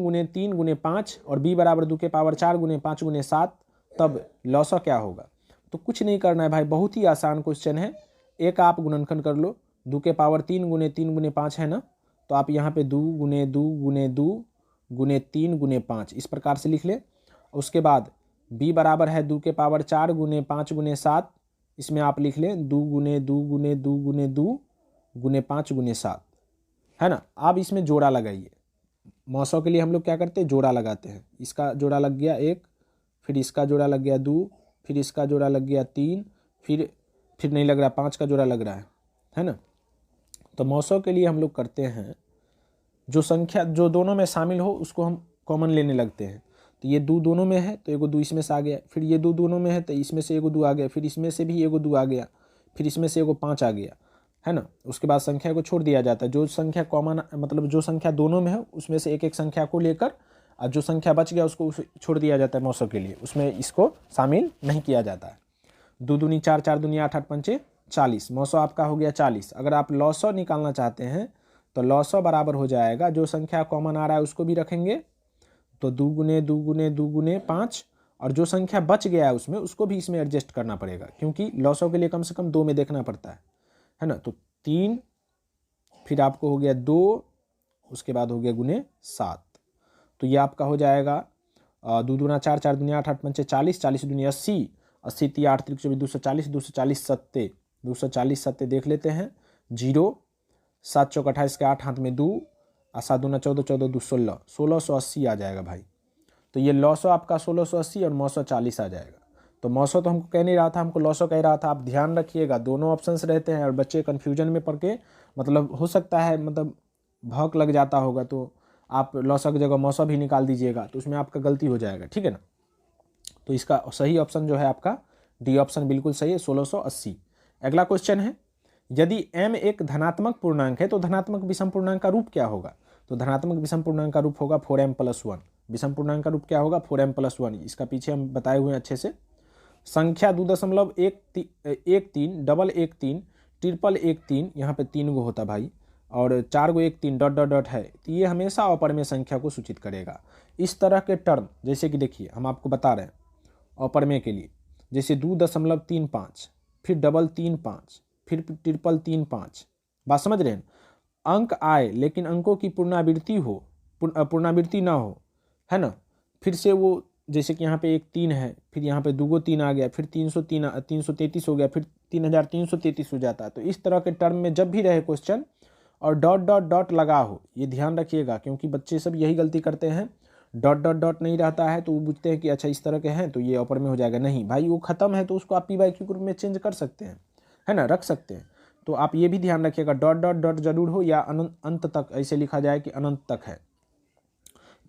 गुणे 5 और b बराबर 2 के पावर 4 गुणे 5 गुणे 7 तब लौसौ क्या होगा? तो कुछ नहीं करना है भाई, बहुत ही आसान क्वेश्चन है। एक आप गुणनखंड कर लो, 2 के पावर 3 गुने 3 गुने 5 है ना, तो आप यहाँ पे 2 गुने 2 गुने 2 गुने 3 गुने 5 इस प्रकार से लिख ले। उसके बाद b बराबर है 2 के पावर 4 गुने 5 गुने 7, इसमें आप लिख लें 2 गुने 2 गुने 2 गुने 2 गुने 5 गुने 7, है ना। आप इसमें जोड़ा लगाइए। मौसों के लिए हम लोग क्या करते हैं, जोड़ा लगाते हैं। इसका जोड़ा लग गया 1, फिर इसका जोड़ा लग गया 2, फिर इसका जोड़ा लग गया 3, फिर नहीं लग रहा, 5 का जोड़ा लग रहा है ना। तो मौसों के लिए हम लोग करते हैं, जो संख्या जो दोनों में शामिल हो उसको हम कॉमन लेने लगते हैं। तो ये 2 दोनों में है तो एगो 2 इसमें से आ गया, फिर ये 2 दोनों में है तो इसमें से एगो 2 आ गया, फिर इसमें से भी एगो 2 आ गया, फिर इसमें से एगो 5 आ गया, है ना। उसके बाद संख्या को छोड़ दिया जाता है। जो संख्या कॉमन मतलब जो संख्या दोनों में है उसमें से एक एक संख्या को लेकर, और जो संख्या बच गया उसको छोड़ दिया जाता है मौसों के लिए, उसमें इसको शामिल नहीं किया जाता है। 2 दूनी 4, 4 दूनी 8, 8 पंचे 40, मौसों आपका हो गया 40। अगर आप लॉसो निकालना चाहते हैं तो लॉसो बराबर हो जाएगा, जो संख्या कॉमन आ रहा है उसको भी रखेंगे तो 2 गुने 2 गुने 2 गुने 5, और जो संख्या बच गया है उसमें उसको भी इसमें एडजस्ट करना पड़ेगा, क्योंकि लॉसों के लिए कम से कम 2 में देखना पड़ता है ना। तो 3, फिर आपको हो गया 2, उसके बाद हो गया गुने 7, तो ये आपका हो जाएगा 2 दूना 4, 4 दूनी 8, 8 पंचे 40, 40 दूनी 80, 80 × 8 = 240, 240 सत्ते 240 सत्ते देख लेते हैं, 0, 7 चौक 28 के 8 हाथ में 2, और 7 दूना 14, 14 2 16, 1680 आ जाएगा भाई। तो ये लॉसो आपका 1680 और मौसो 40 आ जाएगा। तो मौसो तो हमको कह नहीं रहा था, हमको लॉसो कह रहा था। आप ध्यान रखिएगा, दोनों ऑप्शंस रहते हैं और बच्चे कन्फ्यूजन में पड़ के मतलब हो सकता है मतलब भौक लग जाता होगा, तो आप लॉसो की जगह मौसो भी निकाल दीजिएगा, तो उसमें आपका गलती हो जाएगा, ठीक है ना। तो इसका सही ऑप्शन जो है आपका डी ऑप्शन बिल्कुल सही है, 1680। अगला क्वेश्चन है, यदि m एक धनात्मक पूर्णांक है तो धनात्मक विषम पूर्णांक का रूप क्या होगा। तो धनात्मक विषम पूर्णांक का रूप होगा 4m + 1। विषम पूर्णांक का रूप क्या होगा, 4m + 1। इसका पीछे हम बताए हुए हैं अच्छे से। संख्या 2.13, डबल 13, ट्रिपल 13, यहाँ पे 3 गो होता भाई, और 4 गो 13 डॉट डॉट डॉट है, तो ये हमेशा अपरमेय संख्या को सूचित करेगा। इस तरह के टर्म जैसे कि देखिए हम आपको बता रहे हैं अपरमेय के लिए, जैसे 2.35, फिर डबल 35, फिर ट्रिपल 35, बात समझ रहे हैं। अंक आए लेकिन अंकों की पुनरावृत्ति ना हो, है ना। फिर से वो जैसे कि यहाँ पे एक 3 है, फिर यहाँ पे 2 3 आ गया, फिर 333 हो गया, फिर 3333 हो जाता है। तो इस तरह के टर्म में जब भी रहे क्वेश्चन और डॉट डॉट डॉट लगा हो, ये ध्यान रखिएगा, क्योंकि बच्चे सब यही गलती करते हैं। डॉट डॉट डॉट नहीं रहता है तो वो पूछते हैं कि अच्छा इस तरह के हैं तो ये अपर में हो जाएगा। नहीं भाई, वो खत्म है तो उसको आप PY Q ग्रुप में चेंज कर सकते हैं, है ना, रख सकते हैं। तो आप ये भी ध्यान रखिएगा, डॉट डॉट डॉट जरूर हो, या अंत तक ऐसे लिखा जाए कि अनंत तक है,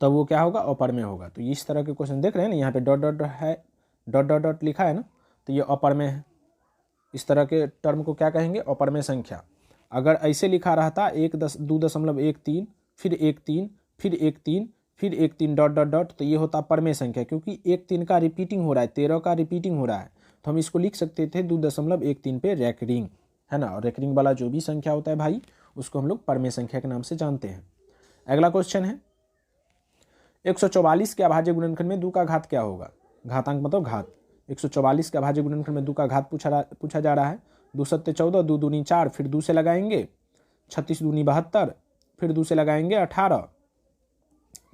तब वो क्या होगा, अपर में होगा। तो इस तरह के क्वेश्चन देख रहे हैं ना, यहाँ पे डॉट डॉट है, डॉट डॉट डॉट लिखा है ना, तो ये अपर में है। इस तरह के टर्म को क्या कहेंगे, अपर में संख्या। अगर ऐसे लिखा रहता 2.13, फिर 1 3, फिर 1 3, फिर 1 3 डॉट डॉट डॉट, तो ये होता परमेय संख्या, क्योंकि 1 3 का रिपीटिंग हो रहा है, 13 का रिपीटिंग हो रहा है, तो हम इसको लिख सकते थे 2.13 पे रैकरिंग, है ना। और रैकरिंग वाला जो भी संख्या होता है भाई, उसको हम लोग परमेय संख्या के नाम से जानते हैं। अगला क्वेश्चन है, 144 के अभाज्य गुणनखंड में 2 का घात क्या होगा। घातांक मतलब घात। 144 के अभाज्य गुणनखंड में 2 का घात पूछा जा रहा है। 2 7 14, 2 दूनी 4, फिर 2 से लगाएंगे 36 दूनी 72, फिर 2 से लगाएंगे 18,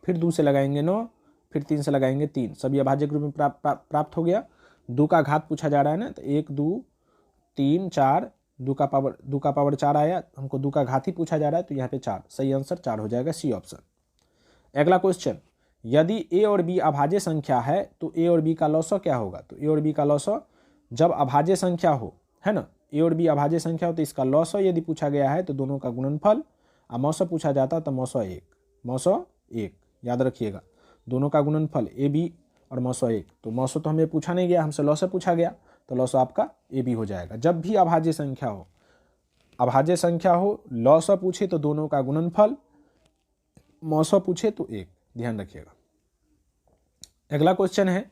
फिर 2 से लगाएंगे 9, फिर 3 से लगाएंगे 3, सभी अभाज्य ग्रुप में प्राप्त हो गया। 2 का घात पूछा जा रहा है ना, तो 1 2 3 4, 2 का पावर 4 आया, हमको 2 का घात ही पूछा जा रहा है, तो यहाँ पे 4, सही आंसर 4 हो जाएगा, सी ऑप्शन। अगला क्वेश्चन, यदि a और b अभाज्य संख्या है तो a और b का लॉसो क्या होगा। तो a और b का लॉसो जब अभाज्य संख्या हो, है ना, a और b अभाज्य संख्या हो तो इसका लॉसो यदि पूछा गया है तो दोनों का गुणनफल, और मौसो पूछा जाता तो मौसो 1 याद रखिएगा, दोनों का गुणनफल ab और मौसो 1। तो मौसो तो हमें पूछा नहीं गया, हमसे लॉसो पूछा गया, तो लॉसो आपका ab हो जाएगा। जब भी अभाज्य संख्या हो, लॉसो पूछे तो दोनों का गुणनफल, मौसो पूछे तो 1, ध्यान रखिएगा। अगला क्वेश्चन है,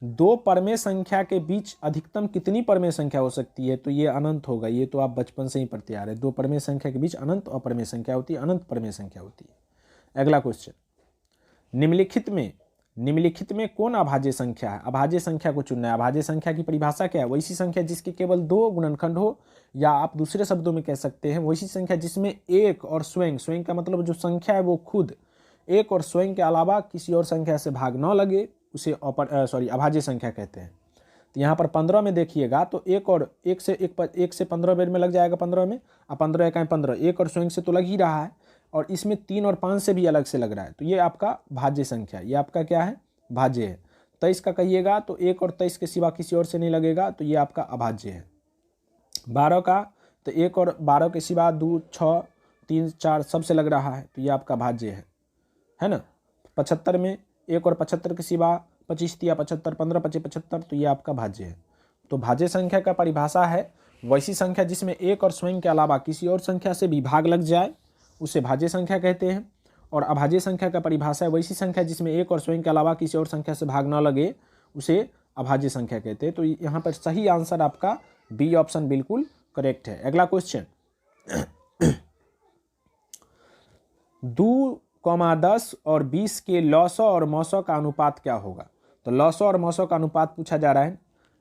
2 परमेय संख्या के बीच अधिकतम कितनी परमेय संख्या हो सकती है। तो ये अनंत होगा, ये तो आप बचपन से ही पढ़ते आ रहे हैं। 2 परमेय संख्या के बीच अनंत अपरमेय संख्या होती है, अनंत परमेय संख्या होती है। अगला क्वेश्चन, निम्नलिखित में निम्नलिखित में कौन अभाज्य संख्या है? अभाज्य संख्या को चुनना है। अभाज्य संख्या की परिभाषा क्या है? वैसी संख्या जिसके केवल 2 गुणनखंड हो, या आप दूसरे शब्दों में कह सकते हैं वैसी संख्या जिसमें एक और स्वयं का मतलब जो संख्या है वो खुद एक और स्वयं के अलावा किसी और संख्या से भाग न लगे, उसे अभाज्य संख्या कहते हैं। तो यहाँ पर 15 में देखिएगा तो एक से 15 बेर में लग जाएगा 15 में, अब 15 इकाई 15 एक और स्वयं से तो लग ही रहा है, और इसमें 3 और 5 से भी अलग से लग रहा है, तो ये आपका भाज्य संख्या, ये आपका क्या है? भाज्य है। 23 का कहिएगा तो 1 और 23 के सिवा किसी और से नहीं लगेगा, तो ये आपका अभाज्य है। 12 का तो 1 और 12 के सिवा 2, 6, 3, 4 सबसे लग रहा है, तो ये आपका भाज्य है ना। 75 में 1 और 75 के सिवा 25 या 75, 15 25 75, तो ये आपका भाज्य है। तो भाज्य संख्या का परिभाषा है वैसी संख्या जिसमें एक और स्वयं के अलावा किसी और संख्या से भी भाग लग जाए, उसे भाज्य संख्या कहते हैं। और अभाज्य संख्या का परिभाषा है वैसी संख्या जिसमें एक और स्वयं के अलावा किसी और संख्या से भाग न लगे, उसे अभाज्य संख्या कहते हैं। तो यहाँ पर सही आंसर आपका बी ऑप्शन बिल्कुल करेक्ट है। अगला क्वेश्चन 2,10 और 20 के लॉसो और मौसो का अनुपात क्या होगा? तो लॉसो और मौसो का अनुपात पूछा जा रहा है।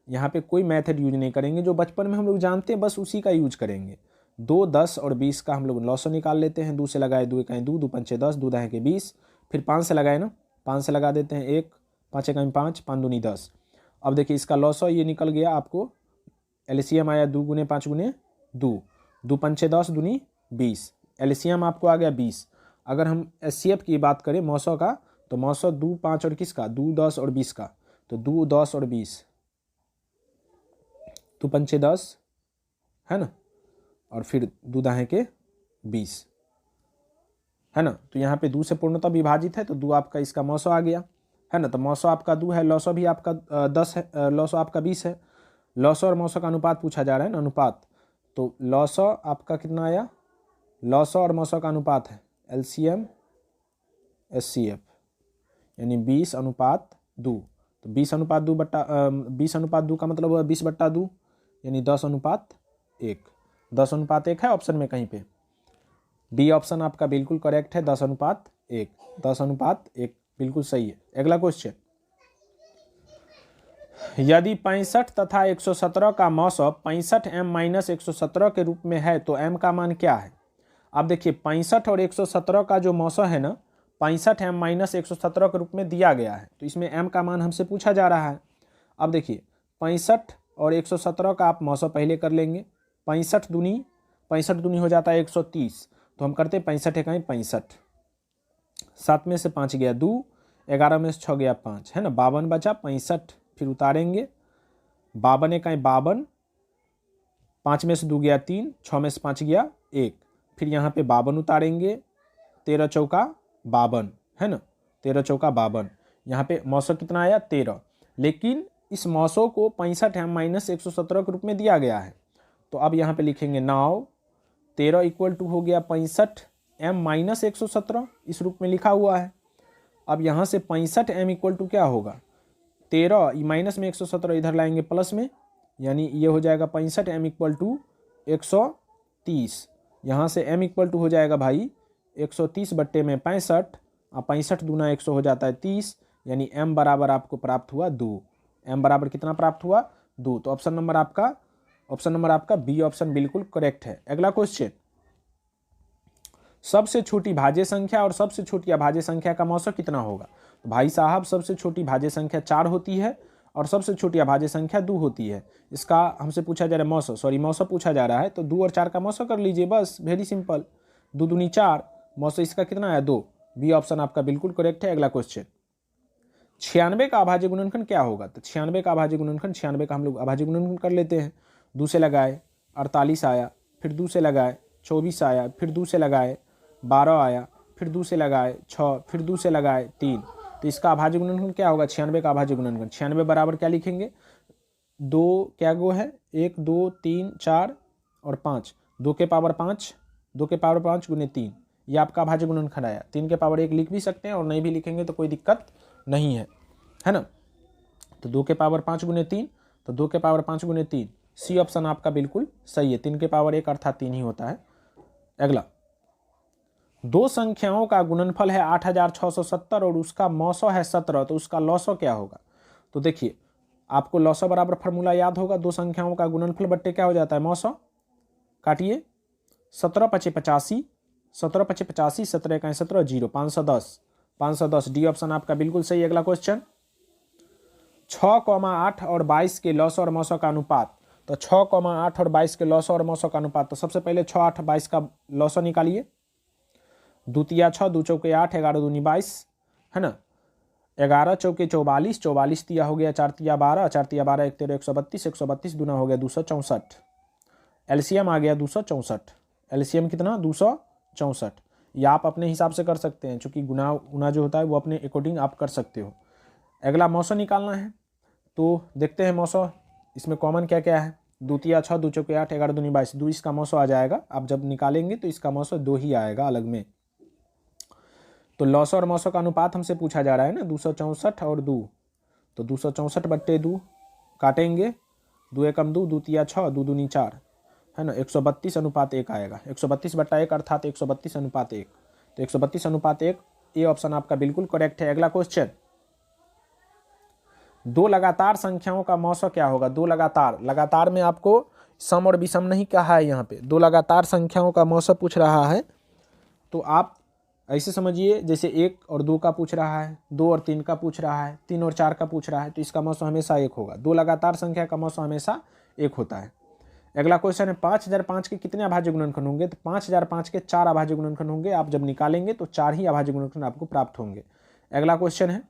यहाँ पे कोई मेथड यूज नहीं करेंगे, जो बचपन में हम लोग जानते हैं बस उसी का यूज करेंगे। 2, 10 और 20 का हम लोग लॉसो निकाल लेते हैं। 2 से लगाए 2 इकाई 2, 2 पंचे 10, 2 दहें के 20, फिर 5 से लगाए ना, 5 से लगा देते हैं 1, 5 इकाई 5, 5 दूनी 10। अब देखिए इसका लॉसो ये निकल गया, आपको एलसीएम आया 2 गुने 5 गुने 2, 2 पंचे 10 दूनी 20, एलसीएम आपको आ गया 20। अगर हम एचसीएफ की बात करें मौसो का, तो मौसो 2, 5 और किसका? 2, 10 और 20 का, तो 2, 10 और 20, 2 पंचे 10 है ना, और फिर 2 दाहें के 20 है ना। तो यहाँ पे 2 से पूर्णतः विभाजित है, तो 2 आपका इसका मौसो आ गया है ना। तो मौसो आपका 2 है, लॉसो भी आपका 10 है, लॉसो आपका 20 है। लॉसो और मौसो का अनुपात पूछा जा रहा है ना, अनुपात। तो लॉसो आपका कितना आया? लॉसो और मौसो का अनुपात है एलसीएम एचसीएफ, यानी 20:2। तो 20:2 का मतलब 20/2, यानी 10:1। 10:1 है ऑप्शन में कहीं पे? डी ऑप्शन आपका बिल्कुल करेक्ट है, 10:1। 10:1 बिल्कुल सही है। अगला क्वेश्चन, यदि 65 तथा 117 का मौसम 65m-117 के रूप में है तो m का मान क्या है? अब देखिए 65 और 117 का जो मौसम है ना, 65m-117 के रूप में दिया गया है, तो इसमें m का मान हमसे पूछा जा रहा है। अब देखिए 65 और 117 का आप मौसम पहले कर लेंगे। 65 दूनी हो जाता है 130, तो हम करते 65 इकाई 65, 7 में से 5 गया 2, 11 में से 6 गया 5 है ना, 52 बचा। 65 फिर उतारेंगे, 52 इकाई 52, 5 में से 2 गया 3, 6 में से 5 गया 1, फिर यहाँ पे 52 उतारेंगे, 13 चौका 52 है ना, 13 चौका 52। यहाँ पे मौसम कितना आया? 13। लेकिन इस मौसम को 65m-117 के रूप में दिया गया है, तो अब यहाँ पे लिखेंगे नाउ 13 = हो गया 65m-117, इस रूप में लिखा हुआ है। अब यहाँ से 65m = क्या होगा? 13 माइनस में 117 इधर लाएंगे प्लस में, यानी ये हो जाएगा 65m = 130। यहाँ से m = हो जाएगा भाई 130/65, और 65 दूना 100 हो जाता है 30, यानी m बराबर आपको प्राप्त हुआ 2। m बराबर कितना प्राप्त हुआ? 2। तो ऑप्शन नंबर आपका बी ऑप्शन बिल्कुल करेक्ट है। अगला क्वेश्चन, सबसे छोटी भाज्य संख्या और सबसे छोटी अभाज्य संख्या का मौसम कितना होगा? तो भाई साहब सबसे छोटी भाज्य संख्या 4 होती है और सबसे छोटी अभाज्य संख्या 2 होती है। इसका हमसे पूछा जा रहा है मौसम पूछा जा रहा है, तो 2 और 4 का मौसम कर लीजिए, बस वेरी सिंपल। 2 दूनी 4, मौसम इसका कितना है? 2। बी ऑप्शन आपका बिल्कुल करेक्ट है। अगला क्वेश्चन, 96 का अभाज्य गुणनखंड क्या होगा? तो 96 का अभाज्य गुणनखंड, 96 का हम लोग अभाज्य गुणनखंड कर लेते हैं। 2 से लगाए 48 आया, फिर 2 से लगाए 24 आया, फिर 2 से लगाए 12 आया, फिर 2 से लगाए 6, फिर 2 से लगाए 3। तो इसका अभाज्य गुणनखंड क्या होगा? 96 का अभाज्य गुणनखंड। 96 बराबर क्या लिखेंगे? 2 क्या गो है? 1 2 3 4 और 5, 2 के पावर 5, 2 के पावर 5 गुने 3, ये आपका अभाज्य गुणनखंड आया। 3 के पावर 1 लिख भी सकते हैं और नहीं भी लिखेंगे तो कोई दिक्कत नहीं है ना। तो 2 के पावर 5 गुने 3, तो 2 के पावर 5 गुने 3, सी ऑप्शन आपका बिल्कुल सही है। 3 के पावर 1 अर्थात 3 ही होता है। अगला, दो संख्याओं का गुणनफल है 8670 और उसका मौसो है 17, तो उसका लौसो क्या होगा? तो देखिए आपको लौसो बराबर फार्मूला याद होगा, दो संख्याओं का गुणनफल बट्टे क्या हो जाता है मौसो, काटिए 17 × 5 = 85, 17 × 5 = 85, 17 × 1 = 17, 0 510, 510 डी ऑप्शन आपका बिल्कुल सही। अगला क्वेश्चन 6,8 और 22 के लौसो और मौसो का अनुपात। तो 6,8 और 22 के लौसो और मौसो का अनुपात, तो सबसे पहले 6, 8, 22 का लौसो निकालिए। द्वितीया 6, 2 चौके 8, 11 दूनी 22, है ना। 11 चौके 44, 44 तिया हो गया 4 तिया 12, 4 तिया 12, 1 13 132, 132 दूना हो गया 264। एलसीएम आ गया 264। एलसीएम कितना? 264। या आप अपने हिसाब से कर सकते हैं, चूंकि गुना जो होता है वो अपने अकॉर्डिंग आप कर सकते हो। अगला मौसो निकालना है, तो देखते हैं मौसो इसमें कॉमन क्या क्या है। द्वितीया 6, 2 चौके 8, 11 दूनी 22, 2 इसका मौसो आ जाएगा। आप जब निकालेंगे तो इसका मौसो 2 ही आएगा अलग में। तो लौसो और मौसो का अनुपात हमसे पूछा जा रहा है ना, 264 और 2, तो 264/2 काटेंगे, 2 एकम 2, 2 तिया 6, 2 दूनी 4, है ना। 132:1 आएगा, 132/1 अर्थात 132:1, तो 132:1 ये ऑप्शन आपका बिल्कुल करेक्ट है। अगला क्वेश्चन, दो लगातार संख्याओं का मौसो क्या होगा? दो लगातार में आपको सम और विषम नहीं कहा है, यहाँ पे दो लगातार संख्याओं का मौसो पूछ रहा है। तो आप ऐसे समझिए जैसे 1 और 2 का पूछ रहा है, 2 और 3 का पूछ रहा है, 3 और 4 का पूछ रहा है, तो इसका मौसो हमेशा 1 होगा। दो लगातार संख्या का मौसो हमेशा 1 होता है। अगला क्वेश्चन है 5005 के कितने अभाज्य गुणनखंड होंगे? तो 5005 के 4 अभाज्य गुणनखंड होंगे। आप जब निकालेंगे तो 4 ही अभाज्य गुणनखंड आपको प्राप्त होंगे। अगला क्वेश्चन है,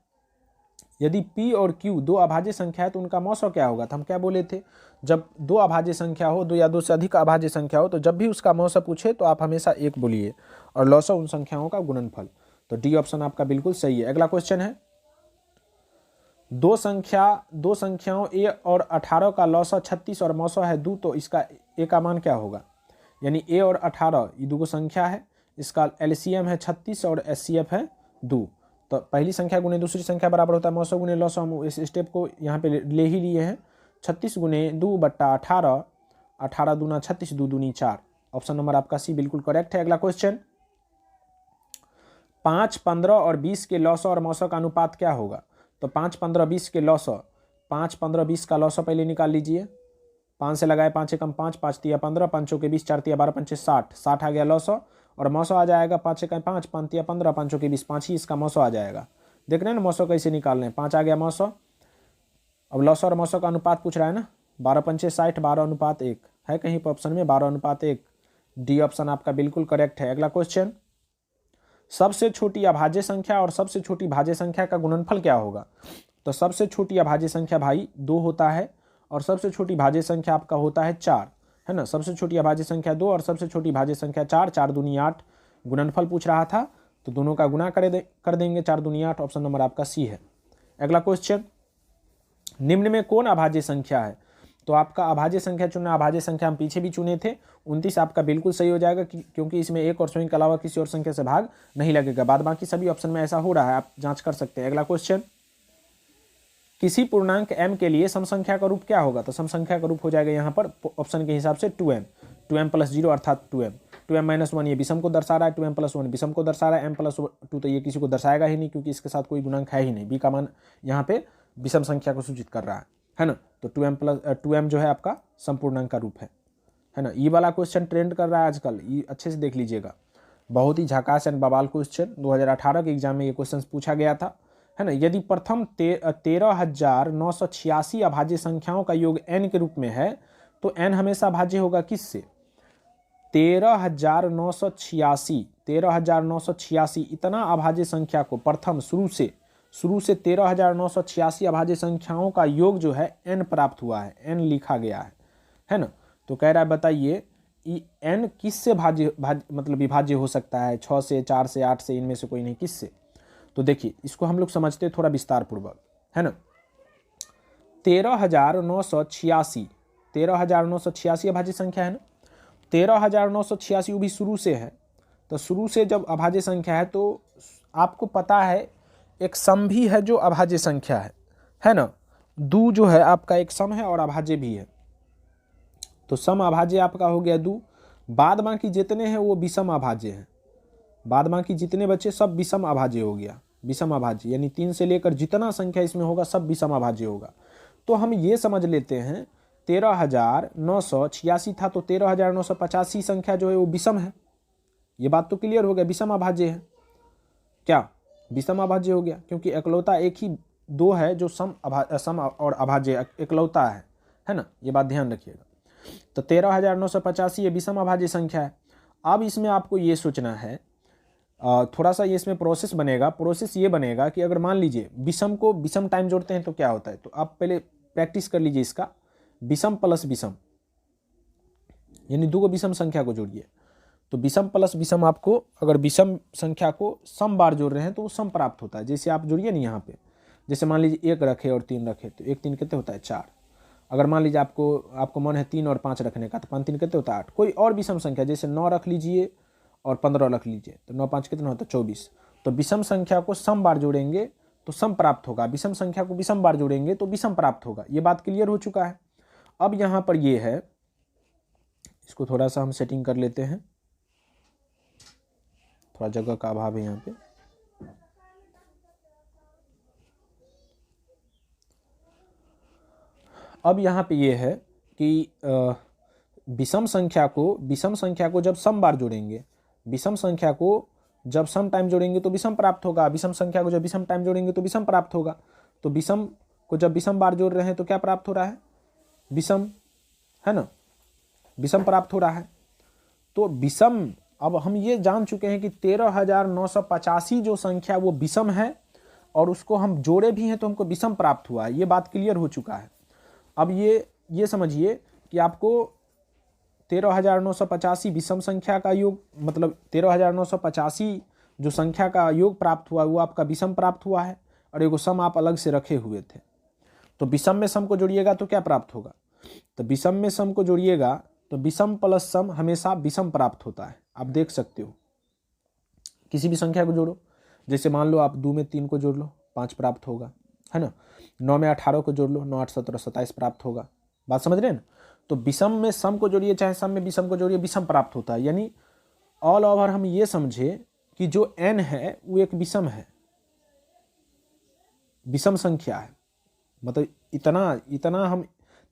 यदि P और Q दो अभाज्य संख्या है तो उनका मौसो क्या होगा? तो हम क्या बोले थे, जब दो अभाज्य संख्या हो, दो या दो से अधिक अभाज्य संख्या हो, तो जब भी उसका मौसो पूछे तो आप हमेशा 1 बोलिए, और लौसो उन संख्याओं का गुणनफल। तो डी ऑप्शन आपका बिल्कुल सही है। अगला क्वेश्चन है, दो संख्याओं a और 18 का लौसो 36 और मौसो है 2, तो इसका a का मान क्या होगा? यानी a और 18 ये दो संख्या है, इसका एलसीएम है 36 और एचसीएफ है 2। तो पहली संख्या गुने दूसरी संख्या बराबर होता है मौसो गुने लौसो। हम इस स्टेप को यहाँ पे ले ही लिए हैं। 36 गुने 2/18, 18 दूना 36, 2 दूनी 4। ऑप्शन नंबर आपका सी बिल्कुल करेक्ट है। अगला क्वेश्चन, 5, 15 और 20 के लौसो और मौसो का अनुपात क्या होगा? तो 5, 15, 20 के लौसो, 5, 15, 20 का लौसो पहले निकाल लीजिए। 5 से लगाए 5 एकम 5, 5 तिया 15, 5 चौके 20, 4 तिया 12, 5 60, 60 आ गया लौसो, और मौसो आ जाएगा 5 एकम 5, 5 तिया 15, 5 चौके 20, 5 ही इसका मौसो आ जाएगा। देख रहे हैं ना मौसो कैसे निकाल रहे हैं। 5 आ गया मौसो। अब लौसो और मौसो का अनुपात पूछ रहा है ना, 12 पंचे 60, 12:1 है कहीं पर ऑप्शन में 12:1। डी ऑप्शन आपका बिल्कुल करेक्ट है। अगला क्वेश्चन, सबसे छोटी अभाज्य संख्या और सबसे छोटी भाज्य संख्या का गुणनफल क्या होगा? तो सबसे छोटी अभाज्य संख्या भाई 2 होता है, और सबसे छोटी भाज्य संख्या आपका होता है 4, है ना। सबसे छोटी अभाज्य संख्या 2 और सबसे छोटी भाज्य संख्या 4, 4 दूनी 8। गुणनफल पूछ रहा था तो दोनों का गुणा कर देंगे, 4 दूनी 8। ऑप्शन नंबर आपका सी है। अगला क्वेश्चन, निम्न में कौन अभाज्य संख्या है? तो आपका अभाज्य संख्या चुनना, अभाज्य संख्या हम पीछे भी चुने थे, 29 आपका बिल्कुल सही हो जाएगा, क्योंकि इसमें 1 और स्वयं के अलावा किसी और संख्या से भाग नहीं लगेगा। बाद बाकी सभी ऑप्शन में ऐसा हो रहा है, आप जांच कर सकते हैं। अगला क्वेश्चन, किसी पूर्णांक m के लिए सम संख्या का रूप क्या होगा? तो सम संख्या का रूप हो जाएगा यहाँ पर ऑप्शन के हिसाब से 2m, 2m + 0 अर्थात 2m, 2m - 1 ये विषम को दर्शा रहा है, 2m + 1 विषम को दर्शा रहा है, m + 2 तो ये किसी को दर्शाएगा ही नहीं, क्योंकि इसके साथ कोई गुणांक है ही नहीं। b का मान यहाँ पे विषम संख्या को सूचित कर रहा है ना। तो 2m जो है आपका संपूर्णांक का रूप है ना। ये वाला क्वेश्चन ट्रेंड कर रहा है आजकल, ये अच्छे से देख लीजिएगा। बहुत ही झकास एंड बवाल क्वेश्चन, 2018 के एग्जाम में ये क्वेश्चन पूछा गया था, है ना। यदि प्रथम 13,986 अभाज्य संख्याओं का योग n के रूप में है, तो n हमेशा भाज्य होगा किससे? 13,986 इतना अभाज्य संख्या को प्रथम शुरू से 13,986 अभाज्य संख्याओं का योग जो है n प्राप्त हुआ है, n लिखा गया है ना। तो कह रहा है बताइए n किससे मतलब विभाज्य हो सकता है? 6 से, 4 से, 8 से, इनमें से कोई नहीं, किससे? तो देखिए इसको हम लोग समझते हैं थोड़ा विस्तार पूर्वक, है ना। 13,986 अभाज्य संख्या है ना। 13,986 वो भी शुरू से है, तो शुरू से जब अभाज्य संख्या है तो आपको पता है एक सम भी है जो अभाज्य संख्या है ना। 2 जो है आपका एक सम है और अभाज्य भी है, तो सम अभाज्य आपका हो गया 2। बाद बाकी जितने हैं वो विषम अभाज्य हैं, बाद बाकी जितने बचे सब विषम अभाज्य हो गया, विषम अभाज्य, यानी 3 से लेकर जितना संख्या इसमें होगा सब विषम अभाज्य होगा। तो हम ये समझ लेते हैं 13,986 था तो 13,985 संख्या जो है वो विषम है। ये बात तो क्लियर हो गया, विषम अभाज्य है। क्या विषम अभाज्य हो गया? क्योंकि एकलौता एक ही दो है जो सम और अभाज्य एकलौता है ना, ये बात ध्यान रखिएगा। तो 13,985 ये विषम अभाज्य संख्या है। अब इसमें आपको ये सोचना है, थोड़ा सा ये इसमें प्रोसेस बनेगा। प्रोसेस ये बनेगा कि अगर मान लीजिए विषम को विषम टाइम जोड़ते हैं तो क्या होता है, तो आप पहले प्रैक्टिस कर लीजिए इसका। विषम प्लस विषम, यानी दो विषम संख्या को जोड़िए तो विषम प्लस विषम, आपको अगर विषम संख्या को सम बार जोड़ रहे हैं तो वो सम प्राप्त होता है। जैसे आप जोड़िए ना यहाँ पे, जैसे मान लीजिए 1 रखे और 3 रखे तो 1 3 कितने होता है 4। अगर मान लीजिए आपको मन है 3 और 5 रखने का तो 5 3 कितने होता है 8। कोई और विषम संख्या जैसे 9 रख लीजिए और 15 रख लीजिए तो 9 5 कितना होता है 24। तो विषम संख्या को सम बार जोड़ेंगे तो सम प्राप्त होगा, विषम संख्या को विषम बार जोड़ेंगे तो विषम प्राप्त होगा। ये बात क्लियर हो चुका है। अब यहाँ पर ये है, इसको थोड़ा सा हम सेटिंग कर लेते हैं, थोड़ा जगह का अभाव है यहाँ पे। अब यहाँ पे ये है कि विषम संख्या को जब सम बार जोड़ेंगे, विषम संख्या को जब सम टाइम जोड़ेंगे तो विषम प्राप्त होगा, विषम संख्या को जब विषम टाइम जोड़ेंगे तो विषम प्राप्त होगा। तो विषम को जब विषम बार जोड़ रहे हैं तो क्या प्राप्त हो रहा है, विषम, है ना, विषम प्राप्त हो रहा है। तो विषम, अब हम ये जान चुके हैं कि 13,985 जो संख्या वो विषम है और उसको हम जोड़े भी हैं तो हमको विषम प्राप्त हुआ है। ये बात क्लियर हो चुका है। अब ये समझिए कि आपको 13,985 विषम संख्या का योग, मतलब 13,985 जो संख्या का योग प्राप्त हुआ वो आपका विषम प्राप्त हुआ है और एगो सम आप अलग से रखे हुए थे। तो विषम में सम को जोड़िएगा तो क्या प्राप्त होगा, तो विषम में सम को जोड़िएगा तो विषम प्लस सम हमेशा विषम प्राप्त होता है। आप देख सकते हो, किसी भी संख्या को जोड़ो, जैसे मान लो आप 2 में 3 को जोड़ लो 5 प्राप्त होगा, है ना। 9 में 18 को जोड़ लो 9 8 17 27 प्राप्त होगा। बात समझ रहे हैं ना। तो विषम में सम को जोड़िए चाहे सम में विषम को जोड़िए, विषम प्राप्त होता है। यानी ऑल ओवर हम ये समझे कि जो n है वो एक विषम है, विषम संख्या है। मतलब इतना हम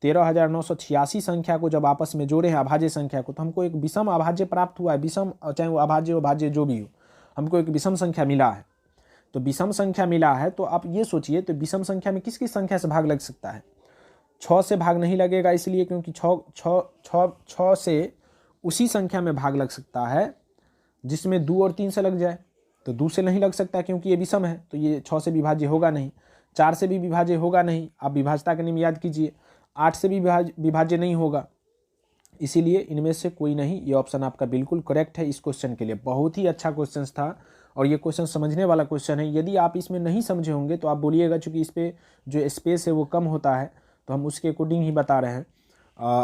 13,986 संख्या को जब आपस में जोड़े हैं अभाज्य संख्या को तो हमको एक विषम अभाज्य प्राप्त हुआ है। विषम चाहे वो अभाज्य हो भाज्य जो भी हो, हमको एक विषम संख्या मिला है। तो विषम संख्या मिला है तो आप ये सोचिए, तो विषम संख्या में किस किस संख्या से भाग लग सकता है। 6 से भाग नहीं लगेगा, इसलिए क्योंकि 6 से उसी संख्या में भाग लग सकता है जिसमें 2 और 3 से लग जाए। तो 2 से नहीं लग सकता क्योंकि ये विषम है, तो ये 6 से विभाज्य होगा नहीं। 4 से भी विभाज्य होगा नहीं, आप विभाज्यता का नियम याद कीजिए। 8 से भी विभाज्य नहीं होगा, इसीलिए इनमें से कोई नहीं। ये ऑप्शन आपका बिल्कुल करेक्ट है इस क्वेश्चन के लिए। बहुत ही अच्छा क्वेश्चन था और ये क्वेश्चन समझने वाला क्वेश्चन है। यदि आप इसमें नहीं समझे होंगे तो आप बोलिएगा, चूँकि इस पर जो स्पेस है वो कम होता है तो हम उसके अकॉर्डिंग ही बता रहे हैं।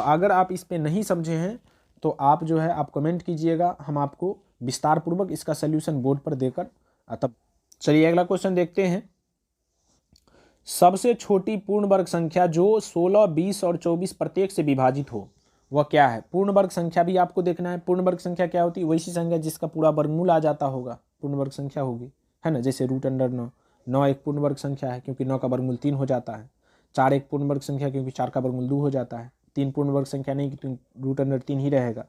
अगर आप इस पर नहीं समझे हैं तो आप जो है आप कमेंट कीजिएगा, हम आपको विस्तार पूर्वक इसका सल्यूशन बोर्ड पर देकर तब। चलिए अगला क्वेश्चन देखते हैं। सबसे छोटी पूर्ण वर्ग संख्या जो 16, 20 और 24 प्रत्येक से विभाजित हो वह क्या है। पूर्ण वर्ग संख्या भी आपको देखना है। पूर्ण वर्ग संख्या क्या होती है, वैसी संख्या जिसका पूरा वर्गमूल आ जाता होगा पूर्ण वर्ग संख्या होगी, है ना। जैसे √9, 9 एक पूर्ण वर्ग संख्या है क्योंकि 9 का वर्गमूल 3 हो जाता है। 4 एक पूर्ण वर्ग संख्या क्योंकि 4 का वर्गमूल 2 हो जाता है। 3 पूर्ण वर्ग संख्या नहीं कि √3 ही रहेगा।